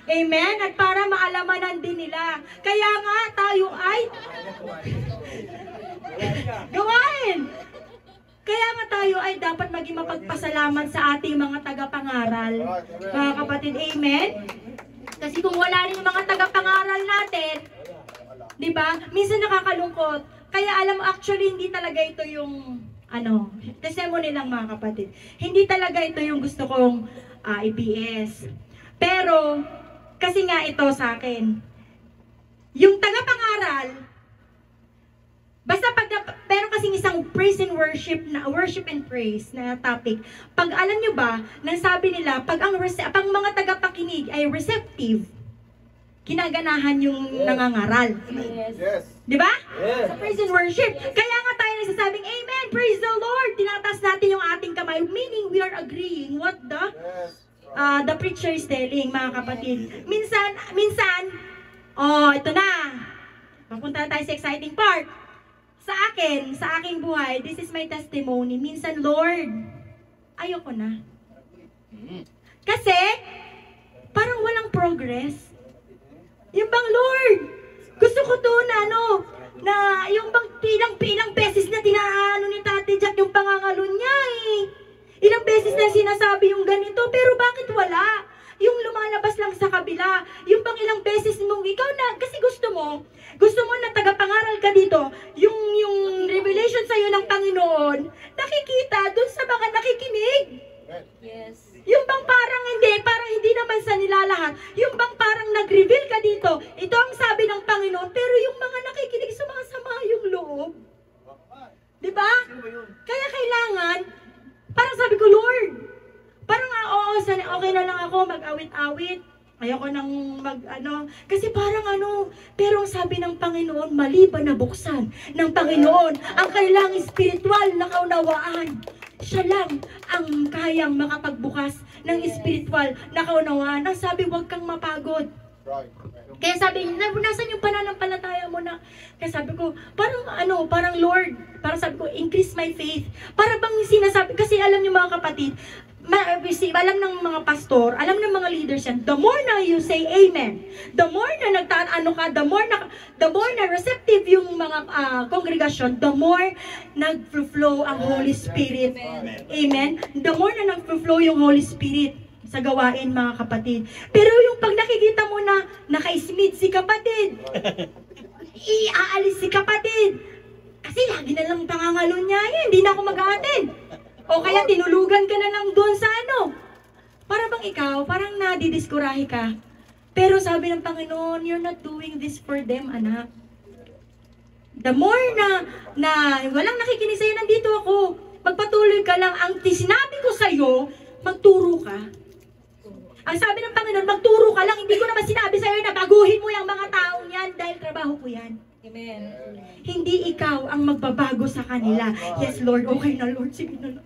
Amen? At para maalamanan din nila. Kaya nga tayo ay gawain. Kaya nga tayo ay dapat maging mapagpasalamat sa ating mga tagapangaral. Mga kapatid, amen? Kasi kung wala rin yung mga tagapangaral natin, di ba? Minsan nakakalungkot. Kaya alam mo, actually, hindi talaga ito yung, testimony lang mga kapatid. Hindi talaga ito yung gusto kong IPS. Pero, kasi nga ito sa akin, yung tagapangaral, basta pag meron kasing isang praise and worship and praise na topic. Pag alam nyo ba, nang sabi nila, pag mga tagapakinig ay receptive, kinaganahan yung nangangaral. Yes. Di ba? Yes. Sa praise and worship. Kaya nga tayo nagsasabing, Amen, praise the Lord. Tinataas natin yung ating kamay. Meaning, we are agreeing what the preacher is telling, mga kapatid. Minsan, ito na. Papunta tayo sa exciting part. Sa aking buhay, this is my testimony. Minsan, Lord, ayoko na. Kasi, parang walang progress. Yung bang, Lord, gusto ko to na yung bang ilang beses na tinaano ni Tate Jack yung pangangalo niya eh. Ilang beses na sinasabi yung ganito, pero bakit wala? Yung lumalabas lang sa kabila, yung bang ilang beses mong ikaw na, kasi gusto mo na tagapangaral ka dito, yung revelation sa'yo ng Panginoon, nakikita dun sa mga nakikinig. Yes. Yung bang parang hindi naman sa nilalahat, yung bang parang nag-reveal ka dito, ito ang sabi ng Panginoon, pero yung mga nakikinig, sumasama yung loob. Diba? Kaya kailangan, parang sabi ko, Lord, parang okay na lang ako mag-awit-awit. Ayoko nang kasi parang pero ang sabi ng Panginoon, maliban na buksan ng Panginoon ang kailang espiritual na kaunawaan. Siya lang ang kayang makapagbukas ng espiritual na kaunawaan. Ang sabi, huwag kang mapagod. Kaya sabi niya, nasan yung pananampalataya mo na? Kaya sabi ko, parang Lord, parang sabi ko, increase my faith. Para bang sinasabi, kasi alam niyo mga kapatid, alam ng mga pastor, alam ng mga leaders yan, the more na you say amen, the more na the more na receptive yung mga kongregasyon, the more nag-flow ang Holy Spirit. Amen. The more na nag-flow yung Holy Spirit sa gawain, mga kapatid. Pero yung pag nakikita mo na naka-smith si kapatid, iaalis si kapatid, kasi lagi na lang pangangalo niya, hindi na ako mag-a-attend. O kaya tinulugan ka na lang doon sa ano. Para bang ikaw, parang nadidiskurahe ka. Pero sabi ng Panginoon, you're not doing this for them, anak. The more na walang nakikinig sa'yo, nandito ako. Magpatuloy ka lang. Ang sinabi ko sa'yo, magturo ka. Ang sabi ng Panginoon, magturo ka lang. Hindi ko naman sinabi sa'yo na baguhin mo yung mga taong yan dahil trabaho ko yan. Amen. Hindi ikaw ang magbabago sa kanila. Yes, Lord. Okay na, Lord. Sige na, Lord.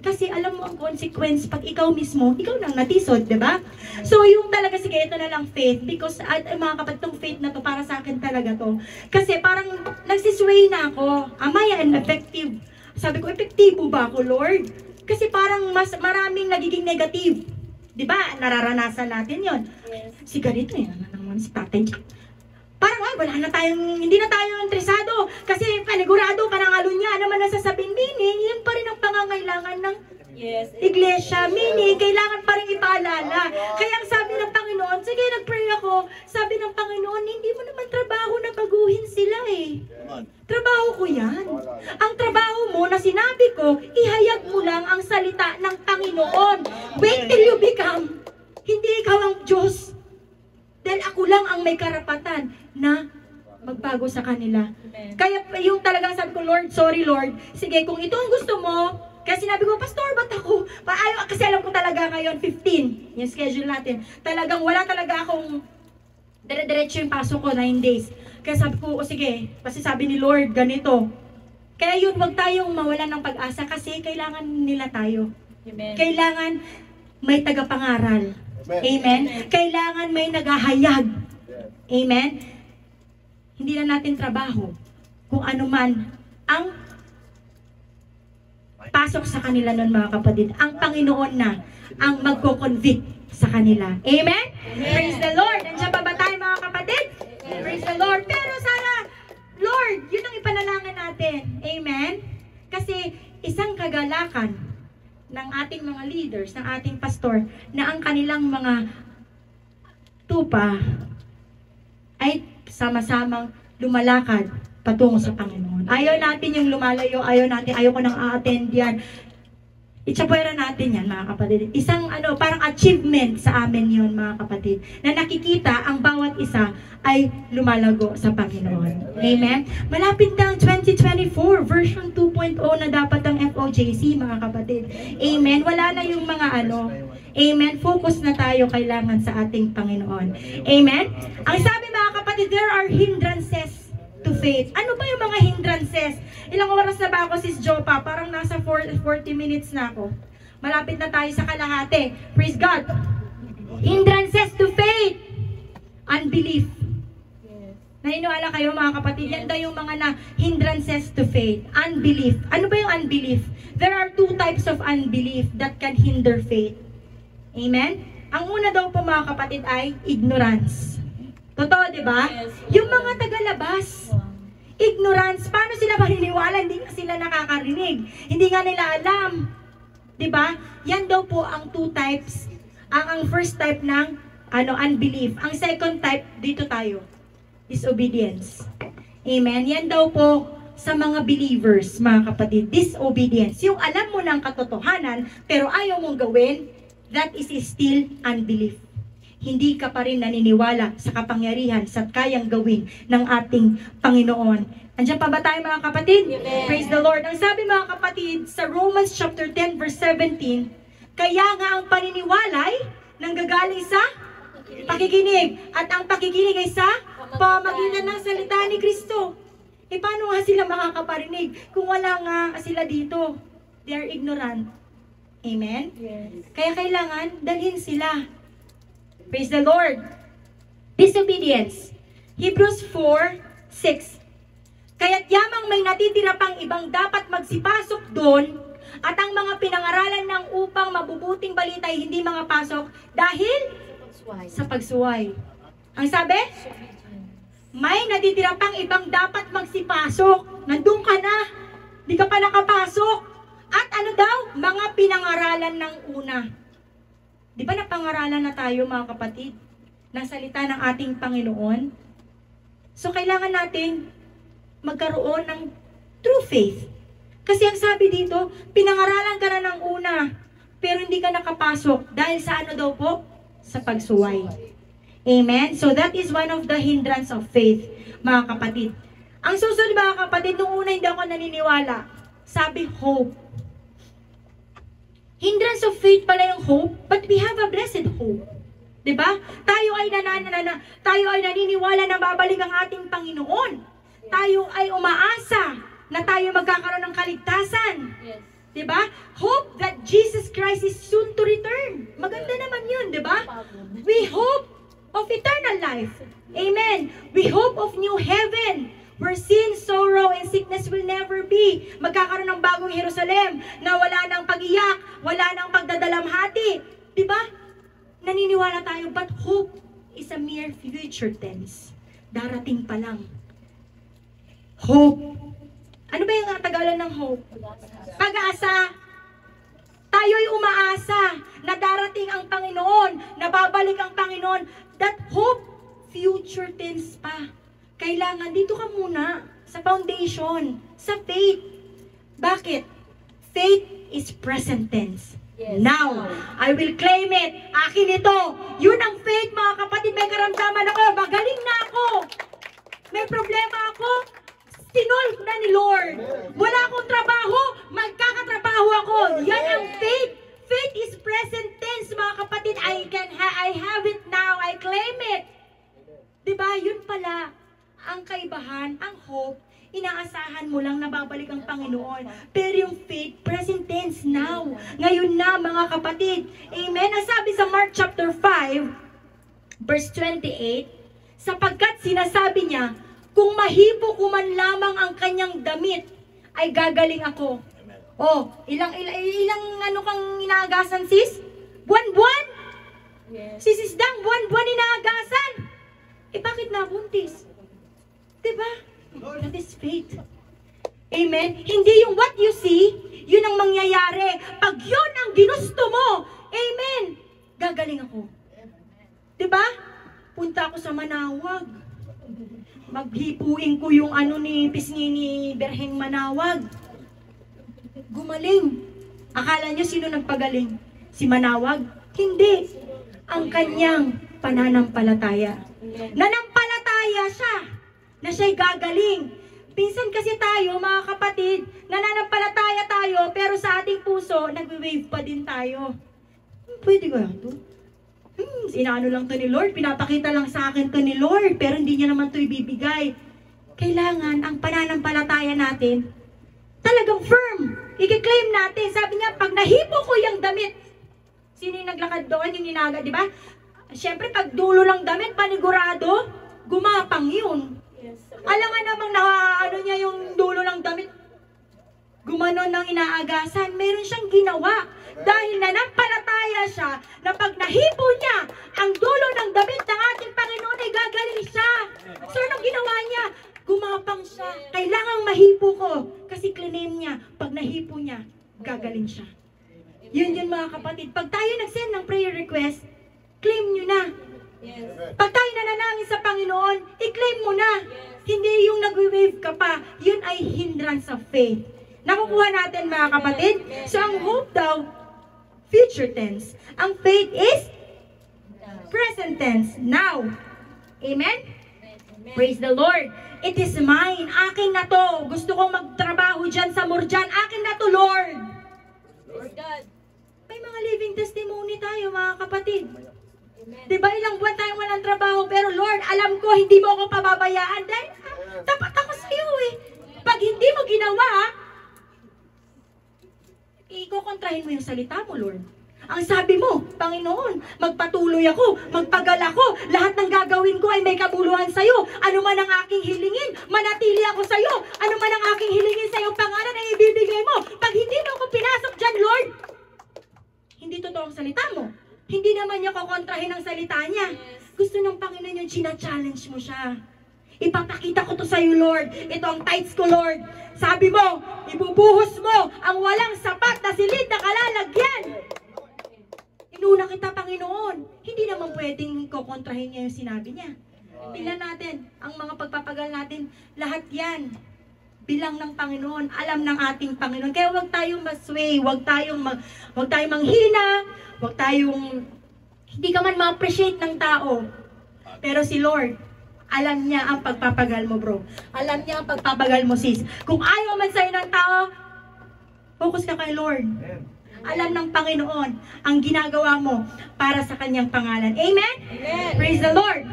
Kasi alam mo ang consequence pag ikaw mismo, ikaw nang natisod, di ba? So yung talaga, sige, ito na lang faith. Because mga kapatid, tong faith na to, para sa akin talaga to. Kasi parang nagsisway na ako. Am I effective? Sabi ko, epektibo ba ako, Lord? Kasi parang mas maraming nagiging negative. Di ba? Nararanasan natin yon. Yes. Si ganito yan, naman si tatay. Parang hindi na tayo interesado. Kasi panigurado, panangalo niya, naman nasasabihin, meaning, yun pa rin ang pangangailangan ng iglesia. Meaning, kailangan pa rin ipaalala. Kaya ang sabi ng Panginoon, sige, nag-pray ako, sabi ng Panginoon, hindi mo naman trabaho na baguhin sila eh. Trabaho ko yan. Ang trabaho mo na sinabi ko, ihayag mo lang ang salita ng Panginoon. Wait till you become. Hindi ikaw ang Diyos. Dahil ako lang ang may karapatan na magbago sa kanila. Amen. Kaya yung talagang sabi ko, Lord, sorry Lord. Sige, kung ito ang gusto mo, kasi sinabi ko, Pastor, ba't ako? Kasi alam ko talaga ngayon, 15, yung schedule natin. Talagang wala talaga akong dire-diretso yung pasok ko, 9 days. Kaya sabi ko, sige, kasi sabi ni Lord, ganito. Kaya yun, wag tayong mawalan ng pag-asa kasi kailangan nila tayo. Amen. Kailangan may tagapangaral. Amen. Kailangan may naghahayag. Amen. Hindi na natin trabaho kung ano man ang pasok sa kanila nun, mga kapatid. Ang Panginoon na ang magko-convict sa kanila. Amen? Praise the Lord. Nandiyan pa ba tayo, mga kapatid? Praise the Lord. Pero sana, Lord, yun ang ipanalangin natin. Amen? Kasi isang kagalakan ng ating mga leaders, ng ating pastor, na ang kanilang mga tupa ay sama-samang lumalakad patungo sa Panginoon. Ayaw natin yung lumalayo, ayaw ko nang a-attend yan. Itsapwera natin yan, mga kapatid. Isang parang achievement sa amin yun, mga kapatid, na nakikita ang bawat isa ay lumalago sa Panginoon. Amen? Malapit na ang 2024 version 2.0 na dapat ang FOJC, mga kapatid. Amen? Wala na yung mga Amen? Focus na tayo kailangan sa ating Panginoon. Amen? Ang sabi, mga kapatid, there are hindrances to faith. Ano ba yung mga hindrances? Ilang oras na ba ako, Sis Jopa? Parang nasa 40 minutes na ako. Malapit na tayo sa kalahati. Praise God. Hindrances to faith. Unbelief. Naniniwala kayo, mga kapatid? Yan daw yung mga hindrances to faith. Unbelief. Ano ba yung unbelief? There are two types of unbelief that can hinder faith. Amen? Ang una daw po, mga kapatid, ay ignorance. Totoo, di ba? Yes. Yung mga tagalabas, ignorance, paano sila maniniwala? Hindi nga sila nakakarinig. Hindi nga nila alam. Di ba? Yan daw po ang two types. Ang first type ng unbelief. Ang second type, dito tayo. Disobedience. Amen? Yan daw po sa mga believers, mga kapatid. Disobedience. Yung alam mo ng katotohanan, pero ayaw mong gawin, that is still unbelief. Hindi ka pa rin naniniwala sa kapangyarihan sa kayang gawin ng ating Panginoon. Andiyan pa ba tayo, mga kapatid? Amen. Praise the Lord. Ang sabi, mga kapatid, sa Romans chapter 10 verse 17, kaya nga ang paniniwala ay nanggagaling sa pakikinig. At ang pakikinig ay sa pamagitan ng salita ni Kristo. E paano nga sila makakaparinig kung wala nga sila dito? They are ignorant. Amen? Yes. Kaya kailangan dalhin sila. Praise the Lord. Disobedience. Hebrews 4:6. Kaya't yamang may natitira pang ibang dapat magsipasok doon, at ang mga pinangaralan ng upang mabubuting balita ay hindi mga pasok dahil sa pagsuway. Ang sabi? May natitira pang ibang dapat magsipasok. Nandun ka na. Di ka pa nakapasok. At ano daw? Mga pinangaralan ng una. Di ba napangaralan na tayo mga kapatid? Ng salita ng ating Panginoon? So kailangan natin magkaroon ng true faith. Kasi ang sabi dito, pinangaralan ka na ng una, pero hindi ka nakapasok. Dahil sa ano daw po? Sa pagsuway. Amen? So that is one of the hindrance of faith, mga kapatid. Ang susunod mga kapatid, nung una hindi ako naniniwala. Sabi, hope. Hindrance of faith pala yung hope, but we have a blessed hope. Diba? Tayo ay naniniwala na babalik ang ating Panginoon. Tayo ay umaasa na tayo magkakaroon ng kaligtasan. Yes. Diba? Hope that Jesus Christ is soon to return. Maganda naman yun, diba? We hope of eternal life. Amen. We hope of new heaven, where sin, sorrow, and sickness will never be. Magkakaroon ng bagong Jerusalem na wala nang pag-iyak, wala nang pagdadalamhati. Diba? Naniniwala tayo, but hope is a mere future tense. Darating pa lang. Hope. Ano ba yung Tagalan ng hope? Pag-asa. Tayo ay umaasa na darating ang Panginoon, na babalik ang Panginoon. That hope, future tense pa. Kailangan, dito ka muna, sa foundation, sa faith. Bakit? Faith is present tense. Yes. Now, I will claim it. Akin ito. Yun ang faith, mga kapatid. May karamdaman ako. Magaling na ako. May problema ako. Sinolve na ni Lord. Wala akong trabaho, magkakatrabaho ako. Yan ang faith. Faith is present tense, mga kapatid. I have it now. I claim it. Diba? Yun pala ang kaibahan, ang hope. Inaasahan mo lang na babalik ang Panginoon. Pero yung faith, present tense now. Ngayon na, mga kapatid. Amen? Ang sabi sa Mark chapter 5, verse 28, sapagkat sinasabi niya, kung mahipo ko man lamang ang kanyang damit, ay gagaling ako. Oh, ilang ano kang inaagasan, sis? Buwan-buwan? Yes. Si Sis Dang, buwan-buwan inaagasan. Eh, bakit nabuntis? Diba? That is faith. Amen? Hindi yung what you see, yun ang mangyayari. Pag yun ang ginusto mo, amen, gagaling ako. Diba? Punta ako sa Manawag. Maghipuin ko yung ano ni pisngi ni Berheng Manawag. Gumaling. Akala nyo sino nagpagaling? Si Manawag? Hindi. Ang kanyang pananampalataya. Nanampalataya siya na siya'y gagaling. Pinsan kasi tayo, mga kapatid, nananampalataya tayo, pero sa ating puso, nagwe-wave pa din tayo. Pwede ko yan to? Inaano lang to ni Lord, pinapakita lang sa akin to ni Lord, pero hindi niya naman to ibibigay. Kailangan ang pananampalataya natin talagang firm. I-claim natin. Sabi niya, pag nahipo ko yung damit, sino yung naglakad doon, yung inaga, di ba? Siyempre, pag dulo ng damit, panigurado, gumapang yun. Yes. Alam nga namang ano niya yung dulo ng damit, gumanon ng inaagasan, meron siyang ginawa. Dahil nanampalataya siya na pag nahipo niya ang dulo ng damit ng ating Panginoon ay gagaling siya. So, anong ginawa niya? Gumapang siya. Kailangang mahipo ko. Kasi claim niya, pag nahipo niya, gagaling siya. Yun mga kapatid. Pag tayo nag-send ng prayer request, claim nyo na. Yes. Pag tayo nananangin sa Panginoon, i-claim mo na. Hindi yung nagwe-wave ka pa. Yun ay hindrance of faith. Nakukuha natin mga kapatid. So, ang hope daw, future tense. Ang faith is present tense. Now. Amen? Praise the Lord. It is mine. Akin na to. Gusto kong magtrabaho dyan sa Murjan. Akin na to, Lord. Praise God. May mga living testimony tayo, mga kapatid. Amen. Diba ilang buwan tayong walang trabaho, pero Lord, alam ko, hindi mo ako pababayaan dahil tapat ako sa iyo eh. Pag hindi mo ginawa, ikukontrahin mo yung salita mo, Lord. Ang sabi mo, Panginoon, magpatuloy ako, magpagal ako, lahat ng gagawin ko ay may kabuluhan sa'yo. Ano man ang aking hilingin, manatili ako sa'yo. Ano man ang aking hilingin sa'yo, pangalan ay ibibigay mo. Pag hindi mo ako pinasok dyan, Lord, hindi totoo ang salita mo. Hindi naman niya kukontrahin ang salita niya. Gusto ng Panginoon yung china-challenge mo siya. Ipapakita ko to sa'yo, Lord. Ito ang tithes ko, Lord. Sabi mo, ibubuhos mo ang walang sapat na silid na kalalagyan. Inuna kita, Panginoon. Hindi naman pwedeng kukontrahin niya yung sinabi niya. Tingnan natin, ang mga pagpapagal natin, lahat yan. Bilang ng Panginoon, alam ng ating Panginoon. Kaya huwag tayong masway, huwag tayong manghina, huwag tayong, hindi ka man ma-appreciate ng tao. Pero si Lord, alam niya ang pagpapagal mo, bro. Alam niya ang pagpapagal mo, sis. Kung ayaw man sa'yo ng tao, focus ka kay Lord. Alam ng Panginoon ang ginagawa mo para sa kanyang pangalan. Amen? Amen. Praise the Lord.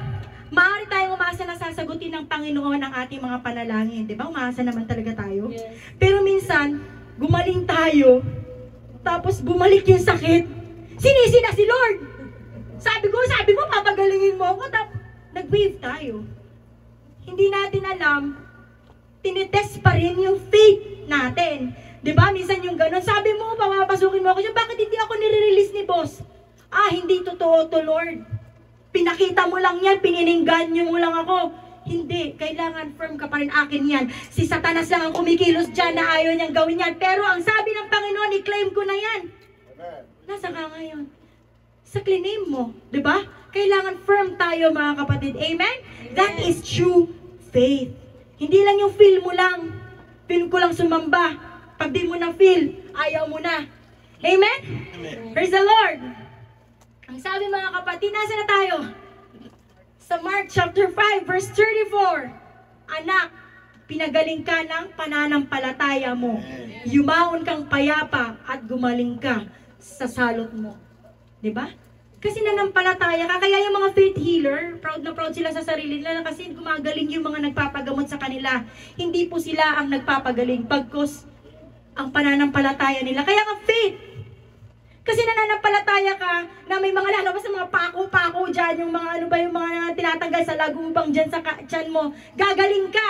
Maaari tayong umasa na sasagutin ng Panginoon ang ating mga panalangin. Di ba? Umasa naman talaga tayo. Yes. Pero minsan, gumaling tayo, tapos bumalik yung sakit. Sinisi na si Lord. Sabi mo, papagalingin mo ako. Nag-wave tayo. Hindi natin alam, tinitest pa rin yung faith natin. Diba? Minsan yung ganun. Sabi mo, papapasukin mo ako siya. Bakit hindi ako nire-release ni boss? Hindi totoo to, Lord. Pinakita mo lang yan, pininingganyo mo lang ako. Hindi. Kailangan firm ka pa rin, akin yan. Si Satanas lang ang kumikilos dyan na ayaw niyang gawin yan. Pero ang sabi ng Panginoon, i-claim ko na yan. Nasa ka ngayon? Sa claim mo. Diba? Kailangan firm tayo, mga kapatid. Amen? That is true faith. Hindi lang yung feel mo lang. Feel ko lang sumamba. Pag di mo na feel, ayaw mo na. Amen? Amen. Praise the Lord. Ang sabi mga kapatid, nasa na tayo? Sa Mark chapter 5, verse 34. Anak, pinagaling ka ng pananampalataya mo. Yumaon kang payapa at gumaling ka sa salot mo. Diba? Kasi nanampalataya ka, kaya yung mga faith healer, proud na proud sila sa sarili nila kasi gumagaling yung mga nagpapagamot sa kanila. Hindi po sila ang nagpapagaling, pagkos ang pananampalataya nila. Kaya nga faith. Kasi nananampalataya ka na may mga lalabas sa mga pako-pako dyan, yung mga ano ba yung mga tinatanggal sa lagubang dyan sa tiyan mo. Gagaling ka.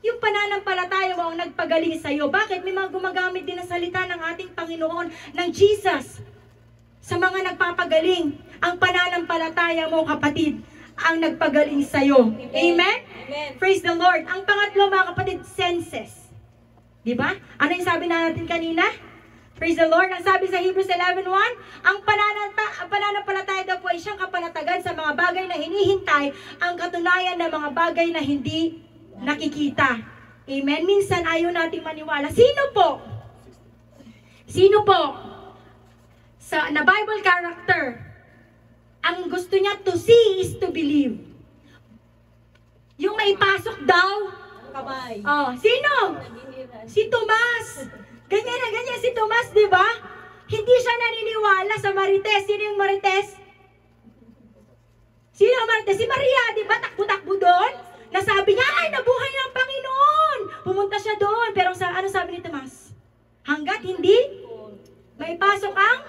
Yung pananampalataya mo ang nagpagaling sa'yo. Bakit? May mga gumagamit din na salita ng ating Panginoon, ng Jesus. Sa mga nagpapagaling, ang pananampalataya mo, kapatid, ang nagpagaling sa'yo. Amen? Amen. Praise the Lord. Ang pangatlo, mga kapatid, senses. Diba? Ano yung sabi natin kanina? Praise the Lord. Ang sabi sa Hebrews 11:1, ang pananampalataya daw po ay siyang kapanatagan sa mga bagay na hinihintay, ang katunayan ng mga bagay na hindi nakikita. Amen? Minsan ayaw nating maniwala. Sino po? Sino po? Na Bible character, ang gusto niya to see is to believe. Yung maipasok daw, Kamay. sino? Naghihirap. Si Tomas. Ganyan na ganyan si Tomas, di ba? Hindi siya naniniwala sa Marites. Sino yung Marites? Sino ang Marites? Si Maria, di ba? Takbo-takbo doon. Nasabi niya, ay, nabuhay ng Panginoon. Pumunta siya doon. Pero ano sabi ni Tomas? Hanggat hindi maipasok ang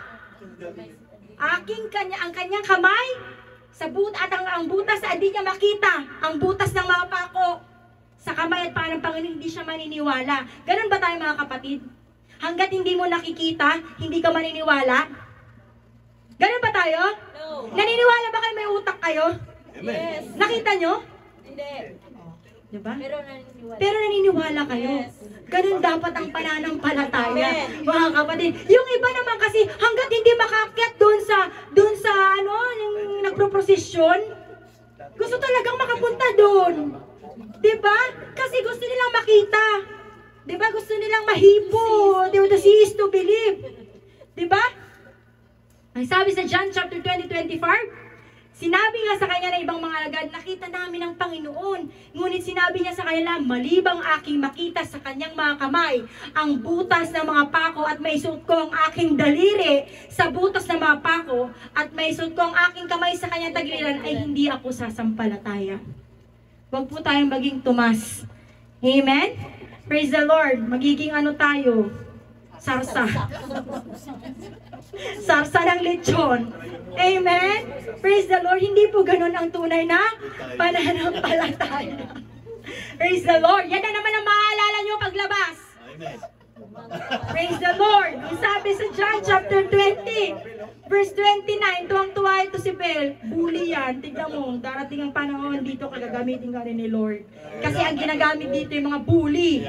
ang kanyang kamay sa at ang butas na hindi niya makita, ang butas ng mga pako sa kamay at paa ng Panginoon, hindi siya maniniwala. Ganun ba tayo, mga kapatid? Hanggat hindi mo nakikita, hindi ka maniniwala? Ganun ba tayo? No. Naniniwala ba kayo may utak kayo? Yes. Nakita nyo? Hindi. Diba? Pero naniniwala. Pero naniniwala kayo. Yes. Ganun dapat ang pananampalataya, Amen. mga kapatid. Yung iba naman kasi, hanggat hindi makakyat doon sa yung nagproprosesyon, gusto talagang makapunta doon. Diba? Kasi gusto nilang makita. Diba? Gusto nilang mahipo. Diba? To see is to believe. Diba? Ang sabi sa John chapter 20:25, sinabi nga sa kanya ng ibang mga alagad, nakita namin ang Panginoon. Ngunit sinabi niya sa kanila, malibang aking makita sa kanyang mga kamay, ang butas ng mga pako at may suot ko ang aking daliri sa butas ng mga pako at may suot ko ang aking kamay sa kanyang tagiliran, ay hindi ako sasampalataya. Huwag po tayong maging Tomas. Amen? Praise the Lord. Magiging ano tayo? Sarsa. Sarsa ng lechon. Amen? Praise the Lord. Hindi po ganun ang tunay na pananampalataya. Praise the Lord. Yan na naman ang maalala nyo paglabas. Amen. Praise the Lord. Yung sabi sa John chapter 20, verse 29, tuwang-tuwa ito si Bel. Bully yan. Tignan mo, darating ang panahon dito, kagagamitin ka rin ni Lord. Kasi ang ginagamit dito yung mga bully.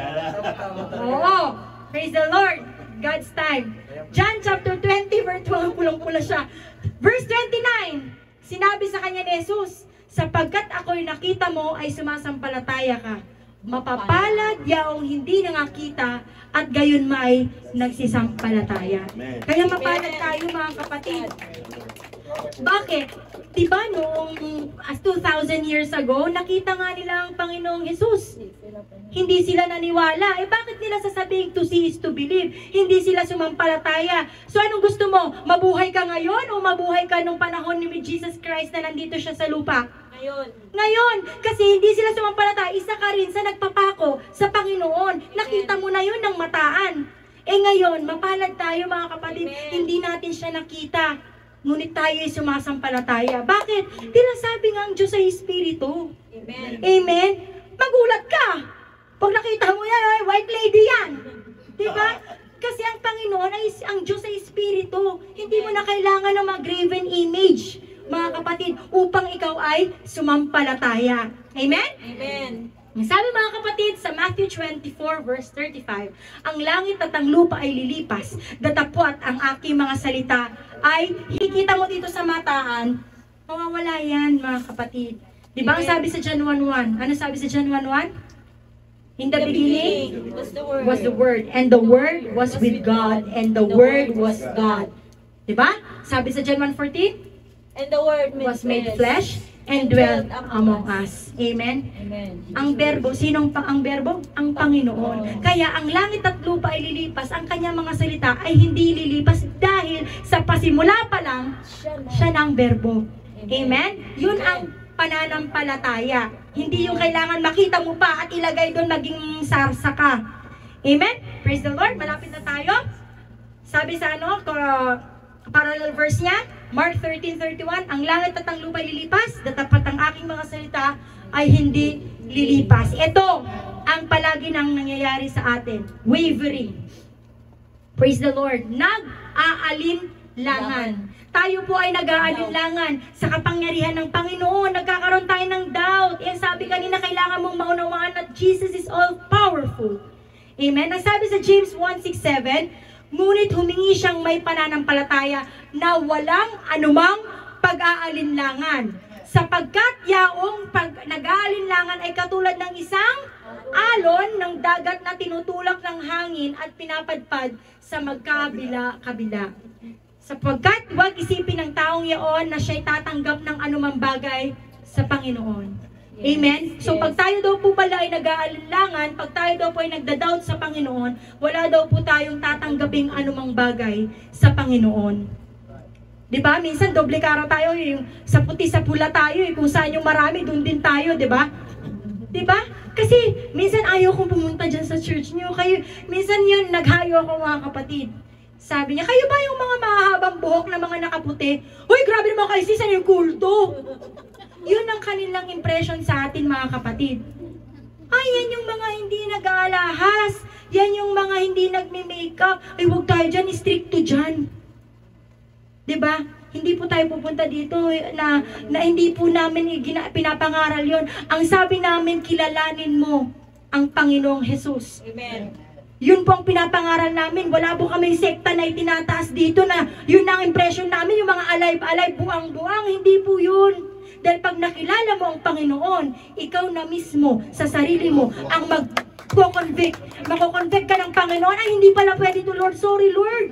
Oo. Praise the Lord. God's time. John chapter 20, verse 12, pulang-pula siya. Verse 29, sinabi sa kanya ni Jesus, sapagkat ako'y nakita mo ay sumasampalataya ka. Mapapalad yaong hindi nangakita at gayon may nagsisampalataya. Kaya mapalad tayo mga kapatid. Bakit? Diba noong 2,000 years ago, nakita nga nila ang Panginoong Jesus. Hindi sila naniwala. Eh bakit nila sasabihin to see is to believe? Hindi sila sumampalataya. So anong gusto mo? Mabuhay ka ngayon o mabuhay ka nung panahon ni Jesus Christ na nandito siya sa lupa? Ngayon, kasi hindi sila sumampalataya, isa ka rin sa nagpapako sa Panginoon. Nakita mo na yun ng mataan. Eh ngayon, mapalad tayo mga kapatid, hindi natin siya nakita. Ngunit tayo ay sumasampalataya. Bakit? Tinasabi nga ang Diyos ay Espiritu. Amen. Amen? Magulat ka. Pag nakita mo yan, ay white lady yan. Diba? Kasi ang Panginoon ay, ang Diyos ay Espiritu. Hindi mo na kailangan ng mga graven image, mga kapatid, upang ikaw ay sumampalataya. Amen? Amen. Sabi mga kapatid sa Matthew 24 verse 35, ang langit at ang lupa ay lilipas, datapwat ang aking mga salita ay hikita mo dito sa mataan, mawawala yan mga kapatid. Di ba ang sabi sa John 1:1? Ano sabi sa John 1:1? In the beginning was the Word, and the Word was with God, and the Word was God. Di ba? Sabi sa John 1:14? And the Word Was made flesh and dwelt among us. Amen? Amen. Ang berbo, ang berbo? Ang Panginoon. Kaya ang langit at lupa ay lilipas, ang kanyang mga salita ay hindi lilipas dahil sa pasimula pa lang, siya na ang berbo. Amen? Yun ang pananampalataya. Hindi yung kailangan makita mo pa at ilagay doon maging sarsa ka. Amen? Praise the Lord. Malapit na tayo. Sabi sa parallel verse niya, Mark 13:31, ang langit at ang lupa ay lilipas, datapat ang aking mga salita ay hindi lilipas. Ito ang palagi nang nangyayari sa atin. Wavering. Praise the Lord. Nag-aalinlangan. Tayo po ay nag-aalinlangan sa kapangyarihan ng Panginoon. Nagkakaroon tayo ng doubt. Eh, sabi kanina, kailangan mong maunawaan na Jesus is all-powerful. Amen? Ang sabi sa James 1:6-7, ngunit humingi siyang may pananampalataya na walang anumang pag-aalinlangan. Sapagkat yaong pag nag-aalinlangan ay katulad ng isang alon ng dagat na tinutulak ng hangin at pinapadpad sa magkabila-kabila. Sapagkat huwag isipin ng taong yaon na siya'y tatanggap ng anumang bagay sa Panginoon. Amen? So pag tayo daw po pala ay nag-aalinlangan, pag tayo daw po ay nagda-doubt sa Panginoon, wala daw po tayong tatanggaping anumang bagay sa Panginoon. Diba? Minsan doble kara tayo, yung sa puti sa pula tayo, kung saan yung marami, doon din tayo, diba? Diba? Kasi minsan ayaw kong pumunta dyan sa church niyo. Minsan yun, naghayo ako mga kapatid. Sabi niya, kayo ba yung mga mahahabang buhok na mga nakaputi? Uy, grabe naman kayo, sis, ano yung kulto? Yun ang kanilang impression sa atin mga kapatid. Ay, yan yung mga hindi nag-aalahas. Yan yung mga hindi nagme-makeup. Ay, huwag tayo dyan, stricto dyan. Diba? Hindi po tayo pupunta dito na hindi po namin pinapangaral yon. Ang sabi namin, kilalanin mo ang Panginoong Jesus. Amen. Yun po ang pinapangaral namin. Wala po kaming sekta na itinataas dito na yun ang impression namin, yung mga alive-alive, buang-buang. Hindi po yun. Dahil pag nakilala mo ang Panginoon, ikaw na mismo sa sarili mo ang mag-convict. Mako-convict ka ng Panginoon, ay hindi pala pwede to Lord, sorry Lord.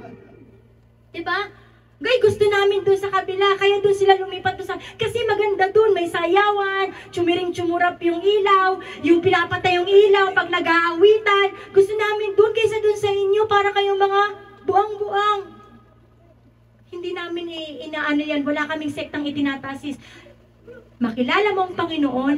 Diba? Gay, gusto namin doon sa kabila, kaya doon sila lumipat doon sa... Kasi maganda doon, may sayawan, tsumiring-tsumurap yung ilaw, yung pinapatay yung ilaw, pag nag-aawitan. Gusto namin doon kaysa doon sa inyo para kayong mga buang-buang. Hindi namin inaano yan, wala kaming sektang itinatasis. Makilala mo ang Panginoon,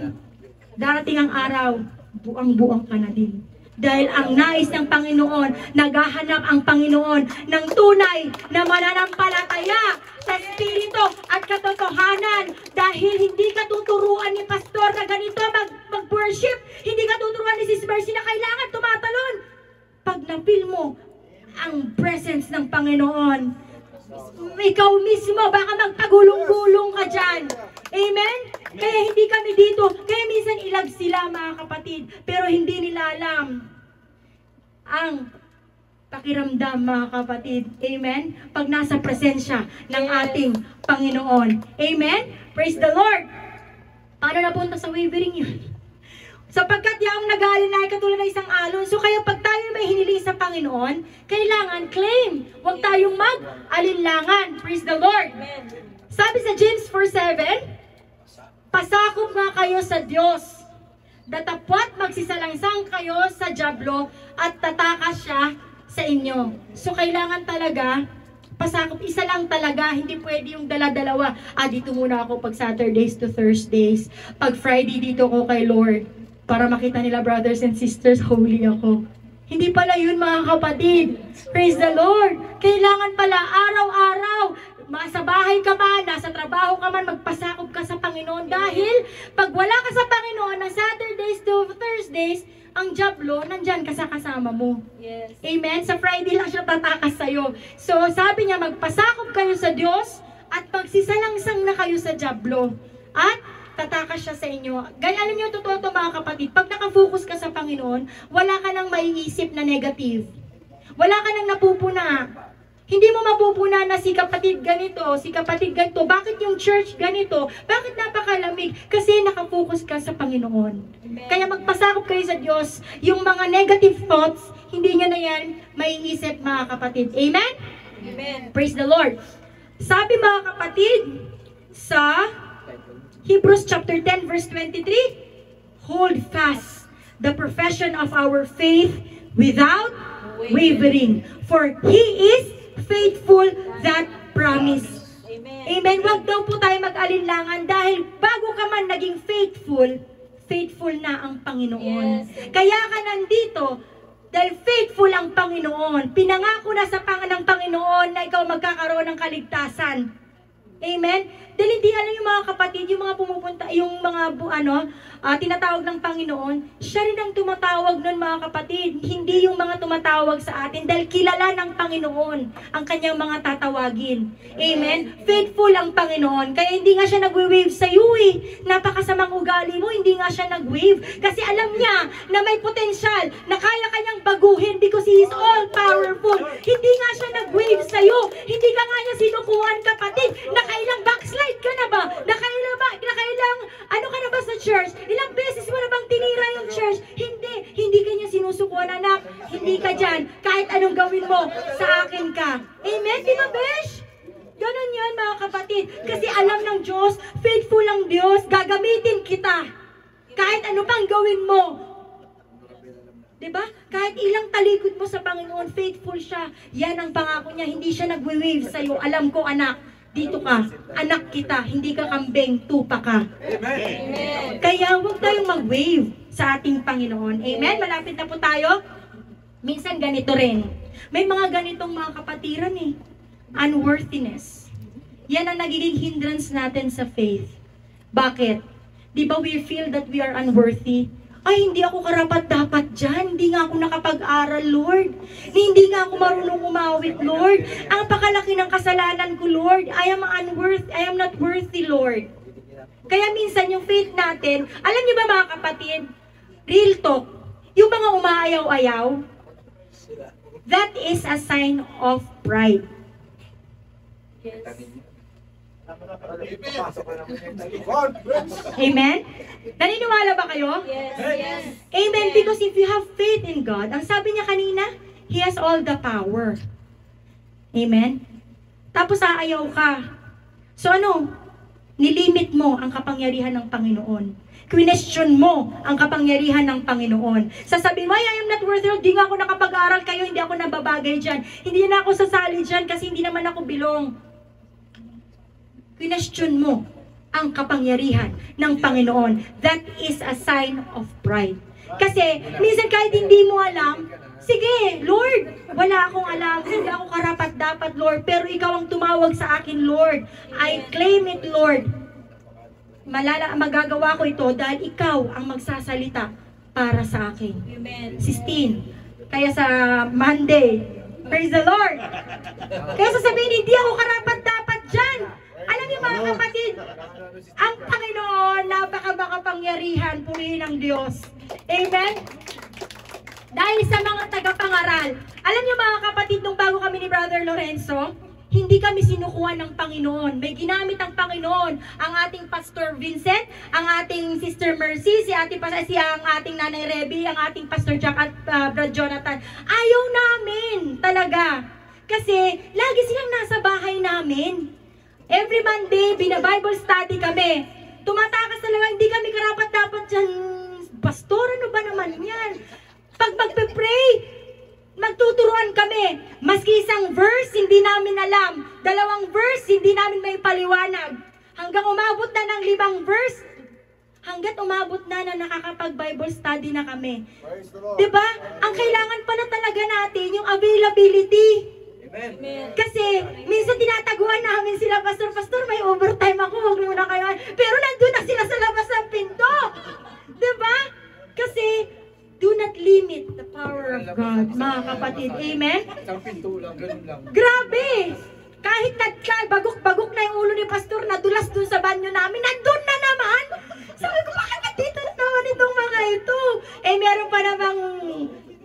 darating ang araw, buang-buang ka na din. Dahil ang nais ng Panginoon, naghahanap ang Panginoon ng tunay na mananampalataya sa Espiritu at katotohanan. Dahil hindi ka tuturuan ni Pastor na ganito mag-worship, hindi ka tuturuan ni Sis Mercy na kailangan tumatalon. Pag na-feel mo ang presence ng Panginoon, ikaw mismo, baka magpagulong-gulong ka dyan. Amen? Kaya hindi kami dito. Kaya minsan ilag sila, mga kapatid. Pero hindi nila alam ang pakiramdam, mga kapatid. Amen? Pag nasa presensya ng ating Panginoon. Amen? Praise the Lord! Paano napunta sa wavering yun? Sapagkat yung nag-aalala ay katulad ng isang alon. So kaya pag tayo may hiniling sa Panginoon, kailangan claim. Huwag tayong mag-alinlangan. Praise the Lord! Sabi sa James 4:7, pasakop nga kayo sa Diyos. Datapwat magsisalangsang kayo sa dyablo at tatakas siya sa inyo. So kailangan talaga pasakop, isa lang talaga, hindi pwede yung dala-dalawa. Dito muna ako pag Saturdays to Thursdays. Pag Friday dito ko kay Lord. Para makita nila, brothers and sisters, holy ako. Hindi pala yun, mga kapatid. Praise the Lord. Kailangan pala araw-araw, sa bahay ka man, nasa trabaho ka man, magpasakop ka sa Panginoon. Dahil pag wala ka sa Panginoon, na Saturdays to Thursdays, ang dyablo, nandyan ka sa kasama mo. Yes. Amen? Sa Friday lang siya tatakas sa'yo. So, sabi niya, magpasakop kayo sa Diyos at magsisalangsang na kayo sa dyablo. At tatakas siya sa inyo. Ganyan, alam niyo, totoo to, mga kapatid. Pag nakafocus ka sa Panginoon, wala ka nang maiisip na negative. Wala ka nang napupuna. Hindi mo mapupuna na si kapatid ganito, si kapatid ganito. Bakit yung church ganito? Bakit napakalamig? Kasi nakafocus ka sa Panginoon. Amen. Kaya magpasakop kayo sa Diyos. Yung mga negative thoughts, hindi nyo na yan maiisip, mga kapatid. Amen? Amen. Praise the Lord. Sabi, mga kapatid, sa Hebrews chapter 10 verse 23, hold fast the profession of our faith without wavering, for He is faithful that promise. Amen. Amen. Wag daw po tayo mag-alinlangan dahil bago ka man naging faithful, faithful na ang Panginoon. Yes. Kaya ka nandito dahil faithful ang Panginoon. Pinangako na sa ng Panginoon na ikaw magkakaroon ng kaligtasan. Amen? Dahil hindi alam yung mga kapatid, yung mga pumupunta, yung mga tinatawag ng Panginoon, siya rin ang tumatawag nun, mga kapatid. Hindi yung mga tumatawag sa atin dahil kilala ng Panginoon ang kanyang mga tatawagin. Amen? Faithful ang Panginoon. Kaya hindi nga siya nag-wave sa iyo eh. Napakasamang ugali mo, hindi nga siya nag-wave. Kasi alam niya na may potensyal na kaya kanyang baguhin because He is all powerful. Hindi nga siya nag-wave sa iyo. Hindi ka nga niya sinukuhan, kapatid. Nakailang backslide ka na ba? Nakailang ano ka na ba sa church? Ilang beses mo na bang tinira yung church? Hindi ka niya sinusukuan, anak. Hindi ka dyan. Kahit anong gawin mo, sa akin ka. Amen? Di ba, besh? Ganon yan, mga kapatid. Kasi alam ng Diyos, faithful ang Diyos, gagamitin kita. Kahit ano pang gawin mo. Diba? Kahit ilang talikod mo sa Panginoon, faithful siya. Yan ang pangako niya. Hindi siya nagwe-wave sa'yo. Alam ko, anak, dito ka. Anak kita. Hindi ka kambing, tupa ka. Amen. Kaya huwag tayong mag-wave sa ating Panginoon. Amen? Malapit na po tayo. Minsan ganito rin. May mga ganitong mga kapatiran eh. Unworthiness. Yan ang nagiging hindrance natin sa faith. Bakit? Di ba we feel that we are unworthy? Ay, hindi ako karapat-dapat dyan. Hindi nga ako nakapag-aral, Lord. Hindi nga ako marunong umawit, Lord. Ang pakalaki ng kasalanan ko, Lord. I am not worthy, Lord. Kaya minsan yung faith natin, alam niyo ba, mga kapatid, real talk, yung mga umaayaw-ayaw, that is a sign of pride. Yes. Amen? Naniniwala ba kayo? Yes. Yes. Amen. Because if you have faith in God, ang sabi niya kanina, He has all the power. Amen? Tapos aayaw ka. So ano? Nilimit mo ang kapangyarihan ng Panginoon. Question mo ang kapangyarihan ng Panginoon. Sasabihin mo, I am not worthy, hindi nga ako nakapag-aral kayo, hindi ako nababagay dyan. Hindi na ako sasali dyan kasi hindi naman ako bilong. Question mo ang kapangyarihan ng Panginoon. That is a sign of pride. Kasi, minsan kahit hindi mo alam, sige, Lord, wala akong alam, hindi ako karapat-dapat, Lord, pero ikaw ang tumawag sa akin, Lord. I claim it, Lord. Magagawa ko ito dahil ikaw ang magsasalita para sa akin. Amen. 16. Kaya sa Monday, praise the Lord. Kaya sasabihin, hindi ako karapat-dapat dyan. Alam niyo mga kapatid, ang Panginoon, napaka-makapangyarihan, purihin ng Diyos. Amen? Dahil sa mga tagapangaral, alam niyo mga kapatid, nung bago kami ni Brother Lorenzo, hindi kami sinukuha ng Panginoon. May ginamit ang Panginoon, ang ating Pastor Vincent, ang ating Sister Mercy, ang ating Nanay Reby, ang ating Pastor Jack at Brad Jonathan. Ayaw namin talaga. Kasi lagi silang nasa bahay namin. Every Monday, bina-Bible study kami. Tumatakas talaga, hindi kami karapat-dapat dyan. Pastor, ano ba naman yan? Pag magpe-pray, magtuturuan kami. Maski isang verse, hindi namin alam. 2 verse, hindi namin may paliwanag. Hanggang umabot na ng 5 verse, hanggat umabot na nakakapag-Bible study na kami. Diba? Ang kailangan pala talaga natin, yung availability. Amen. Kasi, minsan tinataguan namin sila, Pastor, may overtime ako, huwag muna kayo. Pero nandun na sila sa labas ng pinto. Diba? Kasi, do not limit the power of God, mga kapatid. Amen? Isang pinto lang, ganun lang. Grabe! Kahit bagok-bagok na yung ulo ni Pastor, nadulas dun sa banyo namin, nandun na naman! Sabi ko, bakit nandito na naman itong mga ito? Eh, meron pa namang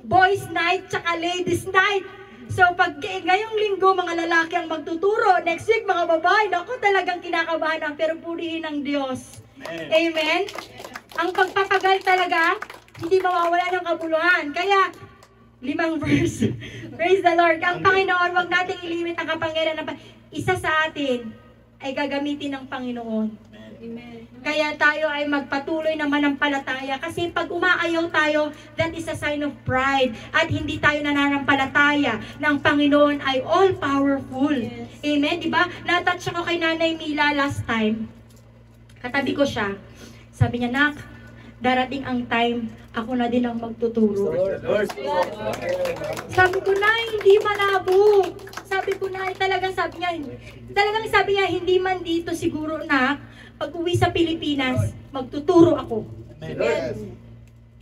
boys night, tsaka ladies night. So, pag ngayong linggo, mga lalaki ang magtuturo. Next week, mga babae. Naku, talagang kinakabahan ang pero purihin ng Diyos. Amen? Ang pagpapagal talaga, hindi mawawala ng kabuluhan. Kaya, 5 verse. Praise the Lord. Ang Panginoon, wag nating ilimit ang kapangyarihan ng isa sa atin ay gagamitin ng Panginoon. Amen. Kaya tayo ay magpatuloy na mananampalataya kasi pag umaayaw tayo, that is a sign of pride at hindi tayo nananampalataya ng Panginoon ay all-powerful. Yes. Amen? Diba? Natouch ako kay Nanay Mila last time. Katabi ko siya. Sabi niya, Nak, darating ang time, ako na din ang magtuturo. Sabi ko na, hindi malabo. Sabi ko na, talagang sabi niya, hindi man dito siguro na, pag uwi sa Pilipinas, magtuturo ako. Amen.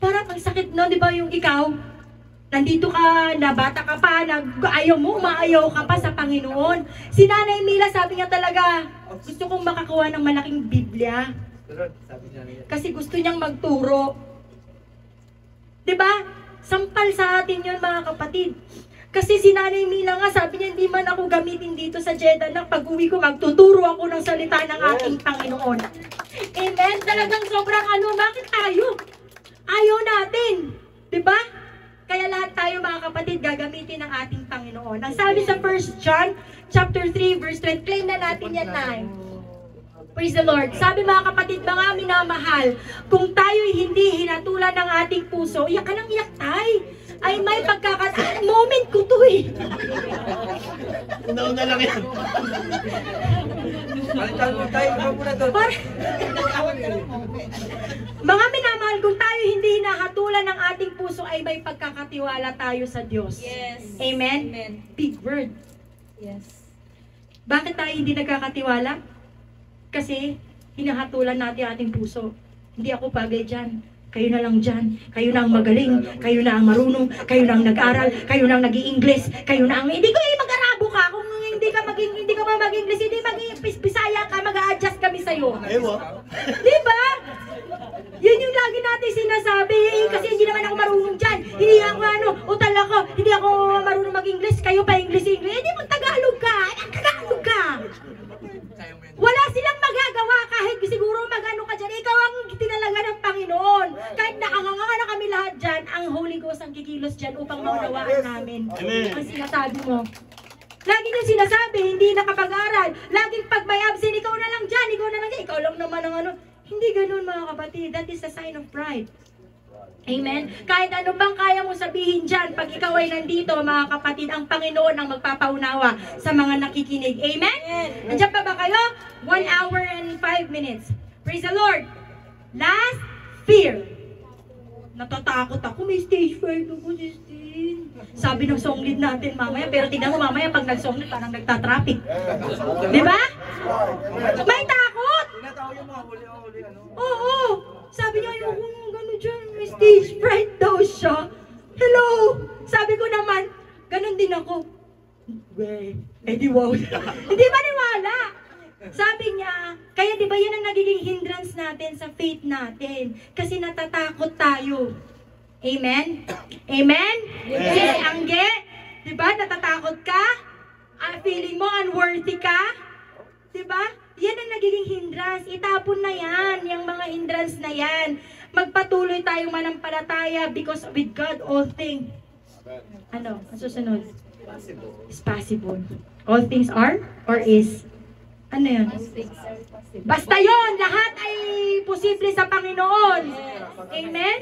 Parang ang sakit no, di ba yung ikaw, nandito ka, na bata ka pa, ayaw mo, umaayaw ka pa sa Panginoon. Si Nanay Mila, sabi niya talaga, gusto kong makakuha ng malaking Biblia. Kasi gusto niyang magturo. Di ba? Sampal sa atin yun mga kapatid. Kasi si Nanay Mila nga, sabi niya, hindi man ako gamitin dito sa Jeddah na pag-uwi ko, magtuturo ako ng salita ng aking Panginoon. Amen? Talagang sobrang bakit tayo? Ayaw natin. Diba? Kaya lahat tayo mga kapatid, gagamitin ng ating Panginoon. Ang sabi sa 1 John, chapter 3, verse 20, claim na natin yan na. Praise the Lord. Sabi mga kapatid, mga minamahal, kung tayo'y hindi hinatulan ng ating puso, iyak ka nang iyak tayo. Ay may moment ko to eh. Una-una lang yan. Palitan mo tayo, muna doon. Mga minamahal, kung tayo hindi hinahatulan ng ating puso ay may pagkakatiwala tayo sa Diyos. Yes. Amen? Amen. Big word. Yes. Bakit tayo hindi nagkakatiwala? Kasi hinahatulan natin ating puso. Hindi ako bagay dyan. Kayo na lang dyan. Kayo na ang magaling. Kayo na ang marunong. Kayo na ang nag-aral. Kayo na ang nag-i-English. Kayo na ang... Hindi ko mag-arabo ka. Kung hindi ka mag-English, hindi mag-Bisaya ka, mag-a-adjust kami sa'yo. Diba? Yun yung lagi natin sinasabi. Kasi hindi naman ako marunong dyan. Hindi ako utal ako. Hindi ako marunong mag-English. Kayo pa English. Hindi mag-Tagalog ka. Tagalog ka. Wala silang magagawa kahit siguro mag-ano ka dyan. Ikaw ang tinalaga ng Panginoon. Kahit nakanganga na kami lahat dyan, ang Holy Ghost ang kikilos dyan upang maunawaan namin. Amen. Ang sinasabi mo. Lagi nyo sinasabi, hindi nakapag-aral. Laging pag may absent, ikaw na lang dyan, ikaw lang naman ang Hindi ganun mga kapatid. That is a sign of pride. Amen? Kahit ano bang kaya mo sabihin dyan, pag ikaw ay nandito, mga kapatid, ang Panginoon ang magpapaunawa sa mga nakikinig. Amen? Nandiyan pa ba kayo? 1 hour and 5 minutes. Praise the Lord. Last, fear. Natatakot ako, may stage fright ako, Sistine. Sabi ng song lead natin mamaya, pero tignan mo mamaya pag nag-song lead, parang nagtatraffic. Di ba? May takot! Tinatawag yung mga huli, ano? Oo! Sabi niya, ayoko nung gano'n dyan, may stage fright daw siya. Hello! Sabi ko naman, ganun din ako. Weh, di wow. Hindi maniwala! Sabi niya, kaya di ba yan ang nagiging hindrance natin sa faith natin? Kasi natatakot tayo. Amen? Amen? Sis Angge, di ba natatakot ka? Feeling mo unworthy ka? Di ba? Yan ang nagiging hindrance. Itapon na yan, yung mga hindrance na yan. Magpatuloy tayong manampalataya because with God all things. Ano? Ang susunod? Is possible. All things are or is? Ano yun? Basta yon, lahat ay posible sa Panginoon. Amen?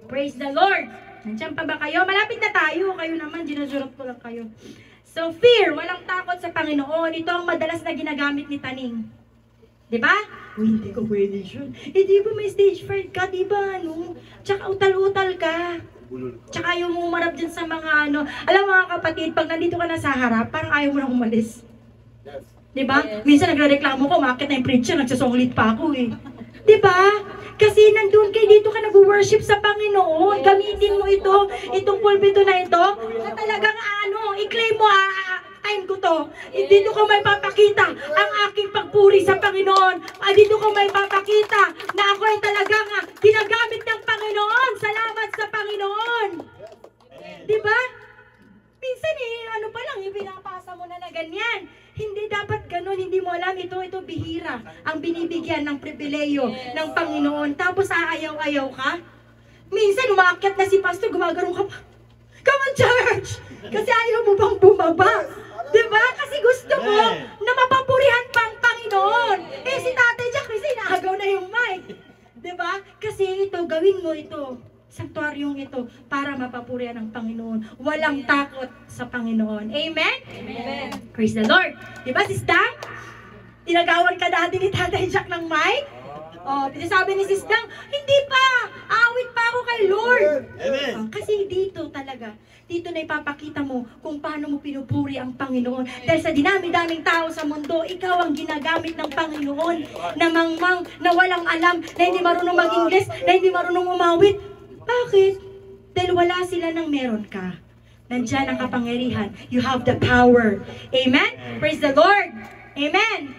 Praise the Lord. Nandiyan pa ba kayo? Malapit na tayo. Kayo naman, ginusurot ko lang kayo. So, fear, walang takot sa Panginoon. Ito ang madalas na ginagamit ni Taning. Diba? Uy, hindi ko pwede yun. Hindi ba may stage fright ka, diba? Ano? Tsaka utal-utal ka. Tsaka ayaw mo umarap dyan sa mga ano. Alam mga kapatid, pag nandito ka na sa harap, parang ayaw mo na umalis. Diba? Yes. Minsan nagre-reklamo ko, umakit na yung preacher, nagsasonglit pa ako eh. Diba? Kasi nandun kayo dito ka nag-worship sa Panginoon. Gamitin mo ito, itong pulpito na ito, na talagang ano, i-claim mo, time ko to. Dito ko may papakita ang aking pagpuri sa Panginoon. Dito ko may papakita na ako ay talagang ginagamit ng Panginoon. Salamat sa Panginoon. Diba? Minsan ano pa lang, pinapasa mo na ganyan. Hindi dapat ganun, hindi mo alam, ito bihira. Ang binibigyan ng pribileyo ng Panginoon. Tapos aayaw-ayaw ka. Minsan umakyat na si pastor, gumagarong ka pa. Come on, church! Kasi ayaw mo bang bumaba? Diba? Kasi gusto mo na mapapurihan pa ang Panginoon. Eh si Tatay Jack, kasi inaagaw na yung mic. Diba? Kasi ito, gawin mo ito. Sanktuaryong ito para mapapurihan ng Panginoon. Walang takot sa Panginoon. Amen? Amen. Praise the Lord. Diba, Sis Dang? Tinagawan ka dati ni Tatay Jack ng mic? Oh, sabi ni Sis Dang, hindi pa! Awit pa ako kay Lord! Amen. Kasi dito talaga, dito na ipapakita mo kung paano mo pinupuri ang Panginoon. Dahil sa dinami-daming tao sa mundo, ikaw ang ginagamit ng Panginoon na mangmang, na walang alam, na hindi marunong mag-Ingles, na hindi marunong umawit. Bakit? Dahil wala sila ng meron ka. Nandiyan ang kapangyarihan. You have the power. Amen? Praise the Lord. Amen.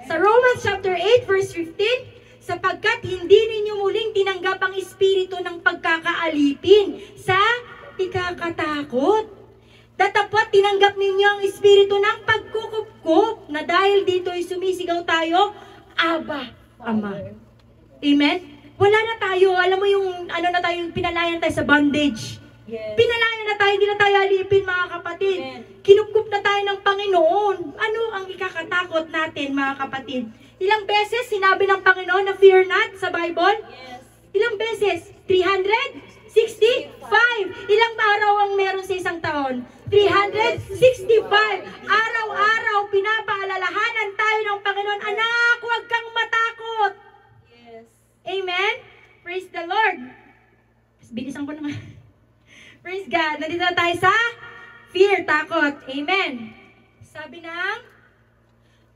Sa Romans chapter 8 verse 15, sapagkat hindi ninyo muling tinanggap ang espiritu ng pagkakaalipin sa ikakatakot. Datapat tinanggap ninyo ang espiritu ng pagkukupkup na dahil dito ay sumisigaw tayo, Aba, Ama. Amen? Wala na tayo, alam mo yung ano na tayo, pinalayan tayo sa bondage. Yes. Pinalayan na tayo, hindi na tayo alipin mga kapatid. Amen. Kinupkup na tayo ng Panginoon. Ano ang ikakatakot natin mga kapatid? Ilang beses sinabi ng Panginoon na fear not sa Bible? Yes. Ilang beses? 365. Ilang araw ang meron sa isang taon? 365. Araw-araw pinapaalalahanan tayo ng Panginoon, anak, huwag kang matakot. Yes. Amen? Praise the Lord. Bilisan ko naman. Praise God. Nandito na tayo sa fear, takot. Amen. Sabi ng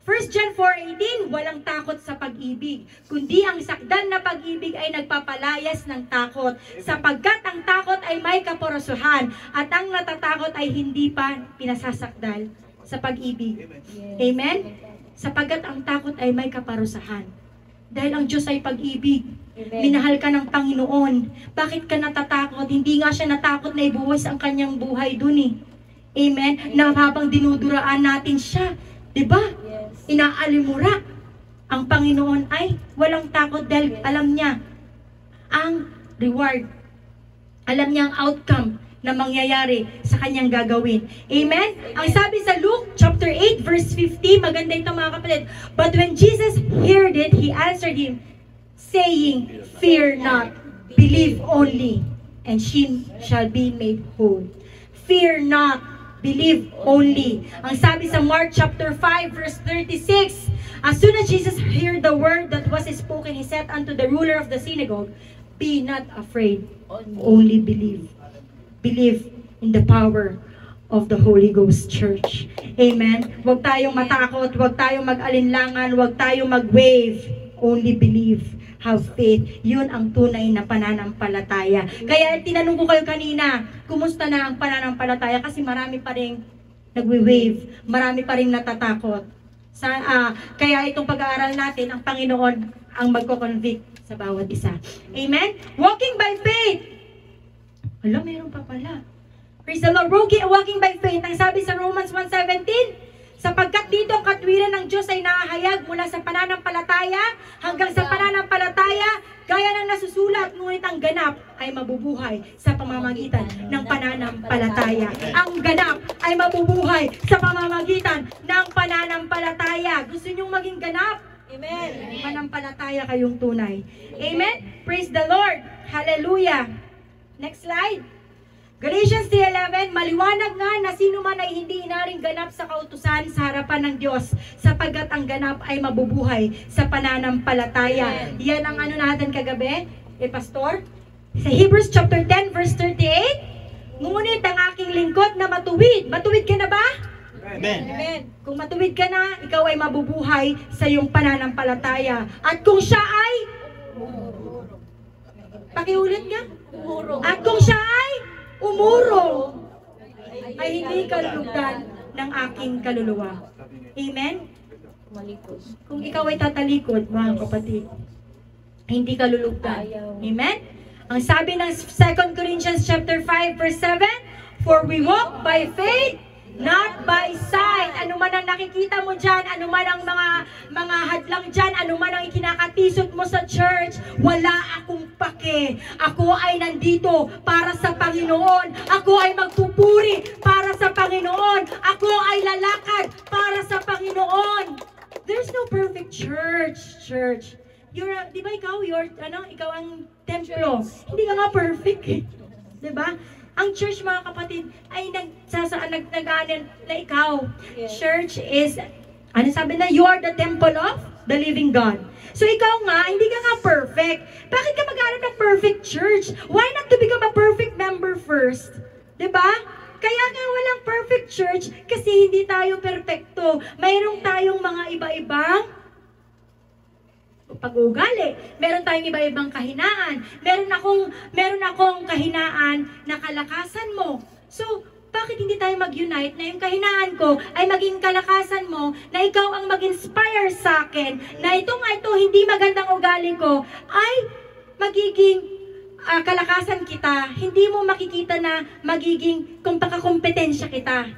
1 John 4:18, walang takot sa pag-ibig, kundi ang sakdal na pag-ibig ay nagpapalayas ng takot, sapagkat ang takot ay may kaparusahan, at ang natatakot ay hindi pa pinasasakdal sa pag-ibig. Amen? Sapagkat ang takot ay may kaparusahan. Dahil ang Diyos ay pag-ibig. Amen. Minahal ka ng Panginoon. Bakit ka natatakot? Hindi nga siya natakot na ibuwis ang kanyang buhay dun eh. Amen? Na habang dinuduraan natin siya. Diba? Yes. Inaalimura. Ang Panginoon ay walang takot dahil alam niya ang reward. Alam niya ang outcome na mangyayari sa kanyang gagawin. Amen? Ang sabi sa Luke chapter 8 verse 50, maganda ito mga kapatid. But when Jesus heard it, He answered him, saying, Fear not, believe only, and she shall be made whole. Fear not, believe only. Ang sabi sa Mark chapter 5 verse 36, as soon as Jesus heard the word that was spoken, He said unto the ruler of the synagogue, Be not afraid, only believe. Believe in the power of the Holy Ghost Church. Amen? Huwag tayong matakot, huwag tayong mag-alinlangan, huwag tayong mag-wave. Only believe. Have faith. Yun ang tunay na pananampalataya. Kaya tinanong ko kayo kanina, kumusta na ang pananampalataya? Kasi marami pa rin nagwe-wave, marami pa rin natatakot. Kaya itong pag-aaral natin, ang Panginoon ang magko-convict sa bawat isa. Amen? Walking by faith. Hala, meron pa pala. Praise the Lord. Walking by faith. Ang sabi sa Romans 1:17, sapagkat dito ang katwiran ng Diyos ay nahahayag mula sa pananampalataya hanggang sa pananampalataya, gaya ng nasusulat, ngunit ang ganap ay mabubuhay sa pamamagitan ng pananampalataya. Ang ganap ay mabubuhay sa pamamagitan ng pananampalataya. Gusto nyong maging ganap? Amen. Pananampalataya kayong tunay. Amen? Praise the Lord. Hallelujah. Next slide. Galatians 3:11, maliwanag nga na sino man ay hindi inaring ganap sa kautusan sa harapan ng Diyos, sapagkat ang ganap ay mabubuhay sa pananampalataya. Yan ang ano natin kagabi, Pastor? Sa Hebrews chapter 10 verse 38, ngunit ang aking lingkod na matuwid. Matuwid ka na ba? Amen. Amen. Kung matuwid ka na, ikaw ay mabubuhay sa iyong pananampalataya. At kung siya ay, pakiulit nga. At kung siya ay umurong, ay hindi kalulugan ng aking kaluluwa. Amen? Malikos. Kung ikaw ay tatalikod, mga kapatid, hindi kalulugan. Amen? Ang sabi ng 2 Corinthians chapter 5 verse 7, for we walk by faith, not by sight. Ano man ang nakikita mo dyan, ano man ang mga hadlang dyan, ano man ang ikinakatisot mo sa church, wala akong pake. Ako ay nandito para sa Panginoon. Ako ay magpupuri para sa Panginoon. Ako ay lalakad para sa Panginoon. There's no perfect church. Di ba ikaw, ikaw ang templo. Hindi ka nga perfect eh. Di ba? Ang church, mga kapatid, ay nag-aanan na ikaw. Yes. Church is, ano sabi na, you are the temple of the living God. So ikaw nga, hindi ka nga perfect. Bakit ka mag-aanan ng perfect church? Why not to become a perfect member first? Diba? Kaya nga walang perfect church kasi hindi tayo perfecto. Mayroong tayong mga iba-ibang pag-uugali. Meron tayong iba-ibang kahinaan. Meron akong kahinaan na kalakasan mo. So, bakit hindi tayo mag-unite na yung kahinaan ko ay maging kalakasan mo, na ikaw ang mag-inspire sa akin, na ito hindi magandang ugali ko, ay magiging kalakasan kita. Hindi mo makikita na magiging kompetensya kita.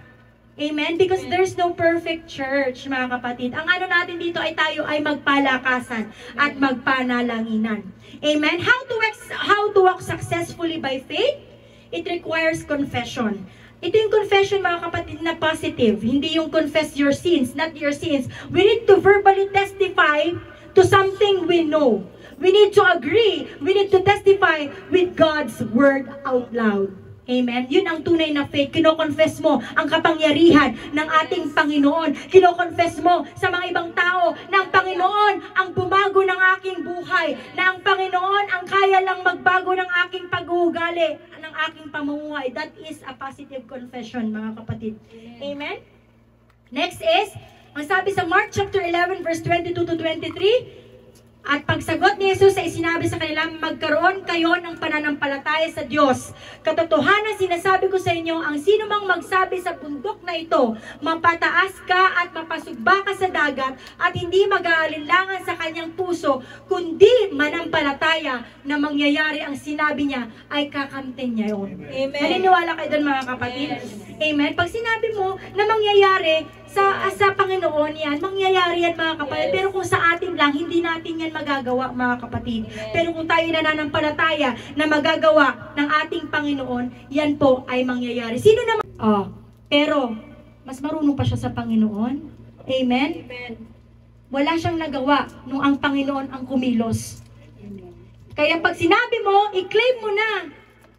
Amen? Because there's no perfect church, mga kapatid. Ang ano natin dito ay tayo ay magpalakasan at magpanalanginan. Amen? How to walk successfully by faith? It requires confession. Ito yung confession, mga kapatid, na positive. Hindi yung confess your sins, not your sins. We need to verbally testify to something we know. We need to agree. We need to testify with God's word out loud. Amen? Yun ang tunay na faith. Kino-confess mo ang kapangyarihan ng ating Panginoon. Kino-confess mo sa mga ibang tao na ang Panginoon ang bumago ng aking buhay. Na ang Panginoon ang kaya lang magbago ng aking pag-uugali, ng aking pamumuhay. That is a positive confession, mga kapatid. Amen? Next is, ang sabi sa Mark chapter 11 verse 22 to 23, at pagsagot ni Jesus ay sinabi sa kanila, magkaroon kayo ng pananampalataya sa Diyos. Katotohanan, sinasabi ko sa inyo, ang sino mang magsabi sa bundok na ito, mapataas ka at mapasugba ka sa dagat, at hindi mag-aalinlangan sa kanyang puso, kundi manampalataya na mangyayari ang sinabi niya, ay kakamtin niya yun. Amen. Naniniwala kayo doon, mga kapatid? Yes. Amen? Pag sinabi mo na mangyayari, sa Panginoon yan, mangyayari yan, mga kapatid. Yes. Pero kung sa atin lang, hindi natin yan magagawa, mga kapatid. Amen. Pero kung tayo nananampalataya na magagawa ng ating Panginoon, yan po ay mangyayari. Sino naman? Pero, mas marunong pa siya sa Panginoon. Amen? Amen. Wala siyang nagawa nung ang Panginoon ang kumilos. Kaya pag sinabi mo, i-claim mo na.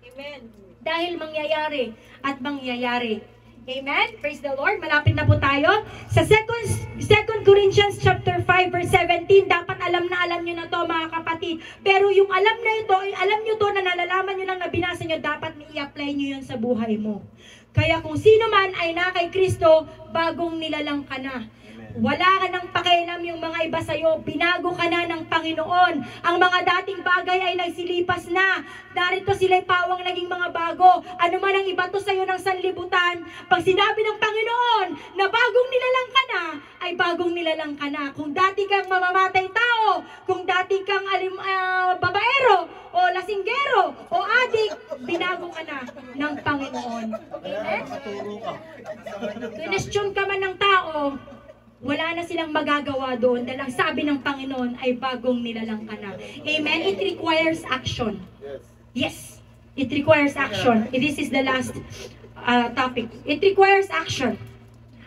Amen. Dahil mangyayari at mangyayari. Amen? Praise the Lord. Malapit na po tayo. Sa 2 Corinthians chapter 5 verse 17, dapat alam nyo na to mga kapatid. Pero yung alam na ito, alam nyo to na nalalaman nyo lang na binasa nyo, dapat i-apply nyo yun sa buhay mo. Kaya kung sino man ay na kay Kristo, bagong nilalang ka na. Wala ka nang pakialam yung mga iba sa'yo. Binago ka na ng Panginoon. Ang mga dating bagay ay nagsilipas na. Narito sila'y pawang naging mga bago. Ano man ang iba to sa'yo ng sanlibutan, pag sinabi ng Panginoon na bagong nilalang ka na, ay bagong nilalang ka na. Kung dati kang mamamatay tao, kung dati kang babaero, o lasinggero, o adik, binago ka na ng Panginoon. Amen? Kinestyon ka man ng tao, wala na silang magagawa doon dahil ang sabi ng Panginoon ay bagong nilalang ka na. Amen? It requires action. Yes. It requires action. This is the last topic. It requires action.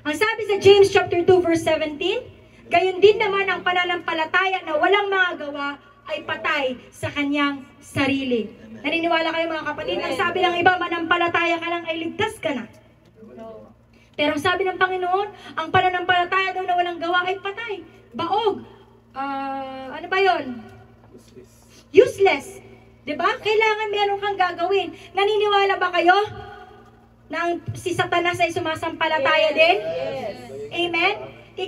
Ang sabi sa James chapter 2 verse 17, gayon din naman ang pananampalataya na walang magagawa ay patay sa kanyang sarili. Naniniwala kayo mga kapatid? Ang sabi ng iba, manampalataya ka lang ay ligtas ka na. Pero ang sabi ng Panginoon, ang pananampalataya daw na walang gawa ay patay. Baog. Ano ba yun? Useless. Diba? Kailangan meron kang gagawin. Naniniwala ba kayo na si Satanas ay sumasampalataya din? Yes. Amen?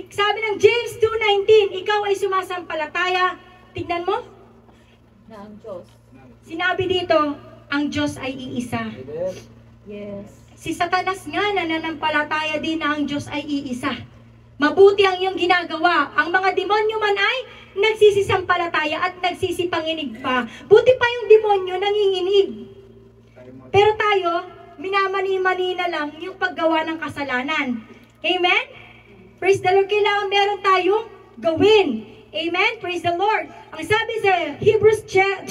Sabi ng James 2:19, ikaw ay sumasampalataya. Tignan mo. Na ang Diyos. Sinabi dito, ang Diyos ay iisa. Yes. Si Satanas nga nananampalataya din na ang Diyos ay iisa. Mabuti ang iyong ginagawa. Ang mga demonyo man ay nagsisisampalataya at nagsisipanginig pa. Buti pa yung demonyo nanginginig. Pero tayo, minamani-mani na lang yung paggawa ng kasalanan. Amen? Praise the Lord. Kailangan meron tayong gawin. Amen? Praise the Lord. Ang sabi sa Hebrews 12,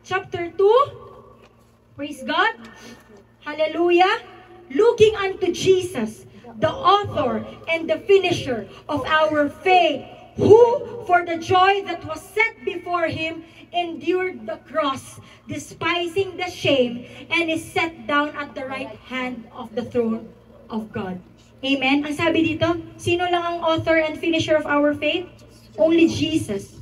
chapter 2, praise God. Hallelujah. Looking unto Jesus, the author and the finisher of our faith, who for the joy that was set before him endured the cross, despising the shame, and is set down at the right hand of the throne of God. Amen. Ang sabi dito, sino lang ang author and finisher of our faith? Only Jesus.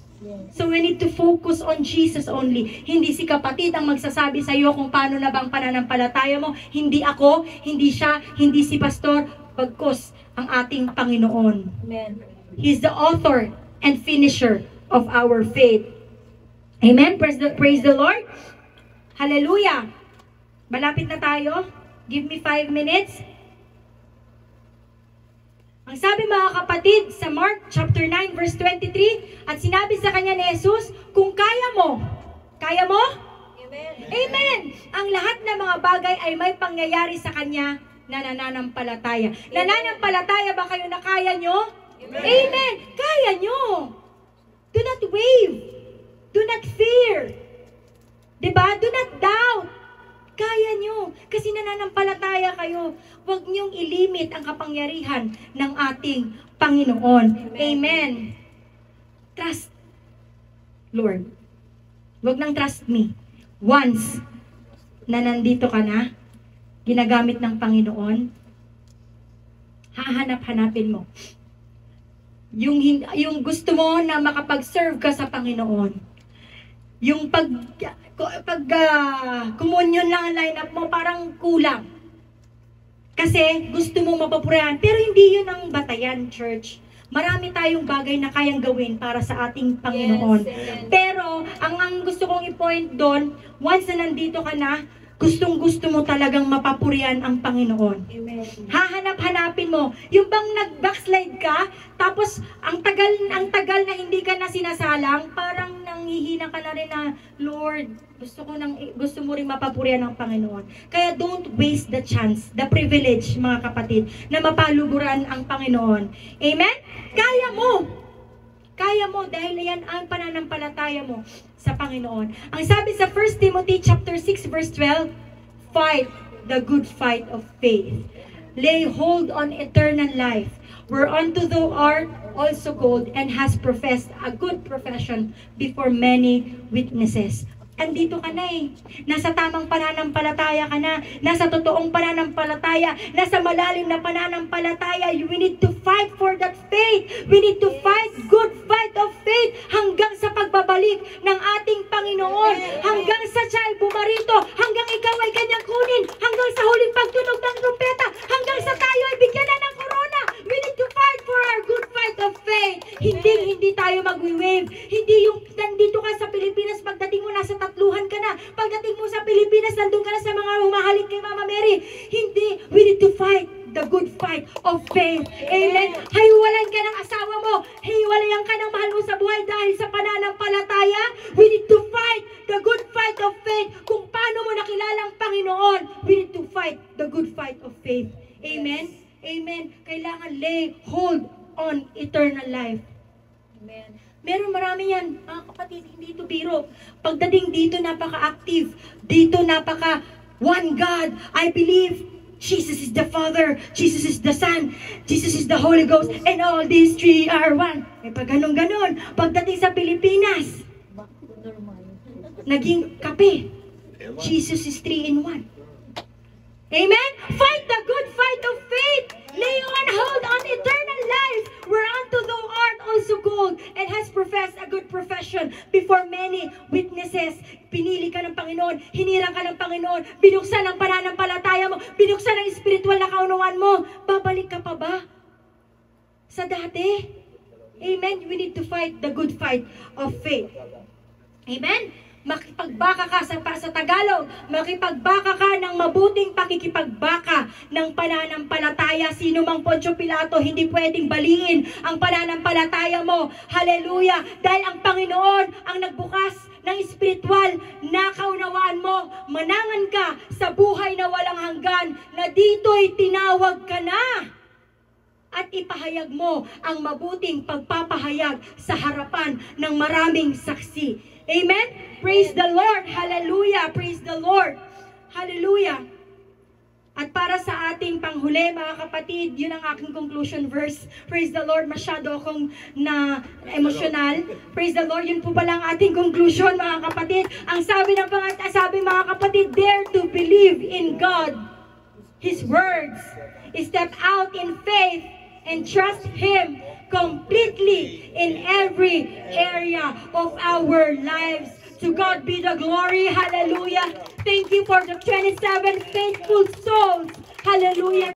So we need to focus on Jesus only. Hindi si kapatid ang magsasabi sa iyo kung paano na bang pananampalataya mo. Hindi ako, hindi siya, hindi si pastor, bagkus ang ating Panginoon. Amen. He's the author and finisher of our faith. Amen? Praise the Lord. Hallelujah. Malapit na tayo. Give me 5 minutes. Ang sabi mga kapatid sa Mark chapter 9 verse 23, at sinabi sa kanya ni Jesus, kung kaya mo? Amen. Amen! Ang lahat ng mga bagay ay may pangyayari sa kanya na nananampalataya. Nananampalataya ba kayo na kaya nyo? Amen. Amen! Kaya nyo! Do not wave. Do not fear. Diba? Do not doubt. Kaya nyo. Kasi nananampalataya kayo. Huwag nyong ilimit ang kapangyarihan ng ating Panginoon. Amen. Trust, Lord. Huwag nang trust me. Once na nandito ka na, ginagamit ng Panginoon, hahanap-hanapin mo. Yung gusto mo na makapag-serve ka sa Panginoon. Yung pag communion lang ang lineup mo, parang kulang. Kasi gusto mo mapapurihan. Pero hindi yun ang batayan, church. Marami tayong bagay na kayang gawin para sa ating Panginoon. Yes, Pero, ang gusto kong i-point doon, once na nandito ka na, gustong-gusto mo talagang mapapurihan ang Panginoon. Amen. Hahanap-hanapin mo. Yung bang nag-backslide ka, tapos ang tagal na hindi ka na sinasalang, parang nanghihina ka na rin na, Lord, gusto mo rin mapapurihan ng Panginoon. Kaya don't waste the chance, the privilege, mga kapatid, na mapaluburan ang Panginoon. Amen? Kaya mo! Kaya mo dahil yan ang pananampalataya mo sa Panginoon. Ang sabi sa 1 Timothy chapter 6 verse 12, fight the good fight of faith. Lay hold on eternal life, whereunto thou art also called and has professed a good profession before many witnesses. andito ka na eh. Nasa tamang pananampalataya ka na. Nasa totoong pananampalataya. Nasa malalim na pananampalataya. We need to fight for that faith. We need to fight good fight of faith hanggang sa pagbabalik ng ating Panginoon. Hanggang sa siya ay bumarito. Hanggang ikaw ay kanyang kunin. Hanggang sa huling pagtunog ng trumpeta. Hanggang sa tayo ay bigyan na ng corona. We need to fight for our good fight of faith. Hindi tayo mag-wave. Hindi yung nandito ka sa Pilipinas, pagdating mo nasa 300 ka na. Pagdating mo sa Pilipinas, nandun ka na sa mga humahalik kay Mama Mary. Hindi. We need to fight the good fight of faith. Amen. Hiwalayan ka ng asawa mo. Hiwalayan ka ng mahal mo sa buhay dahil sa pananampalataya. We need to fight the good fight of faith. Kung paano mo nakilala ang Panginoon, we need to fight the good fight of faith. Amen. Amen. Kailangan lay hold on eternal life. Amen. Meron marami yan. Mga kapatid, hindi ito biro. Pagdating dito, napaka-active. Dito, one God. I believe Jesus is the Father, Jesus is the Son, Jesus is the Holy Ghost, and all these three are one. May pag ganon-ganon. Pagdating sa Pilipinas, Back to normal. naging kape. Jesus is 3 in 1. Amen? Fight the good fight of faith. Lay on hold on eternal life, whereunto thou art also called, and has professed a good profession before many witnesses. Pinili ka ng Panginoon, hinirang ka ng Panginoon, binuksan ang pananampalataya mo, binuksan ang spiritual na kaunawaan mo. Babalik ka pa ba sa dati? Amen? We need to fight the good fight of faith. Amen? Makipagbaka ka sa Tagalog, makipagbaka ka ng mabuting pakikipagbaka ng pananampalataya. Sino mang Poncio Pilato, hindi pwedeng baliin ang pananampalataya mo. Hallelujah! Dahil ang Panginoon ang nagbukas ng espiritual na kaunawaan mo. Manangan ka sa buhay na walang hanggan, na dito'y tinawag ka na. At ipahayag mo ang mabuting pagpapahayag sa harapan ng maraming saksi. Amen? Praise the Lord. Hallelujah. Praise the Lord. Hallelujah. At para sa ating panghuli, mga kapatid, yun ang aking conclusion verse. Praise the Lord. Masyado akong emotional. Praise the Lord. Yun po pala ang ating conclusion, mga kapatid. Ang sabi mga kapatid, dare to believe in God, His words. Step out in faith and trust Him completely in every area of our lives. To God be the glory. Hallelujah. Thank you for the 27 faithful souls. Hallelujah.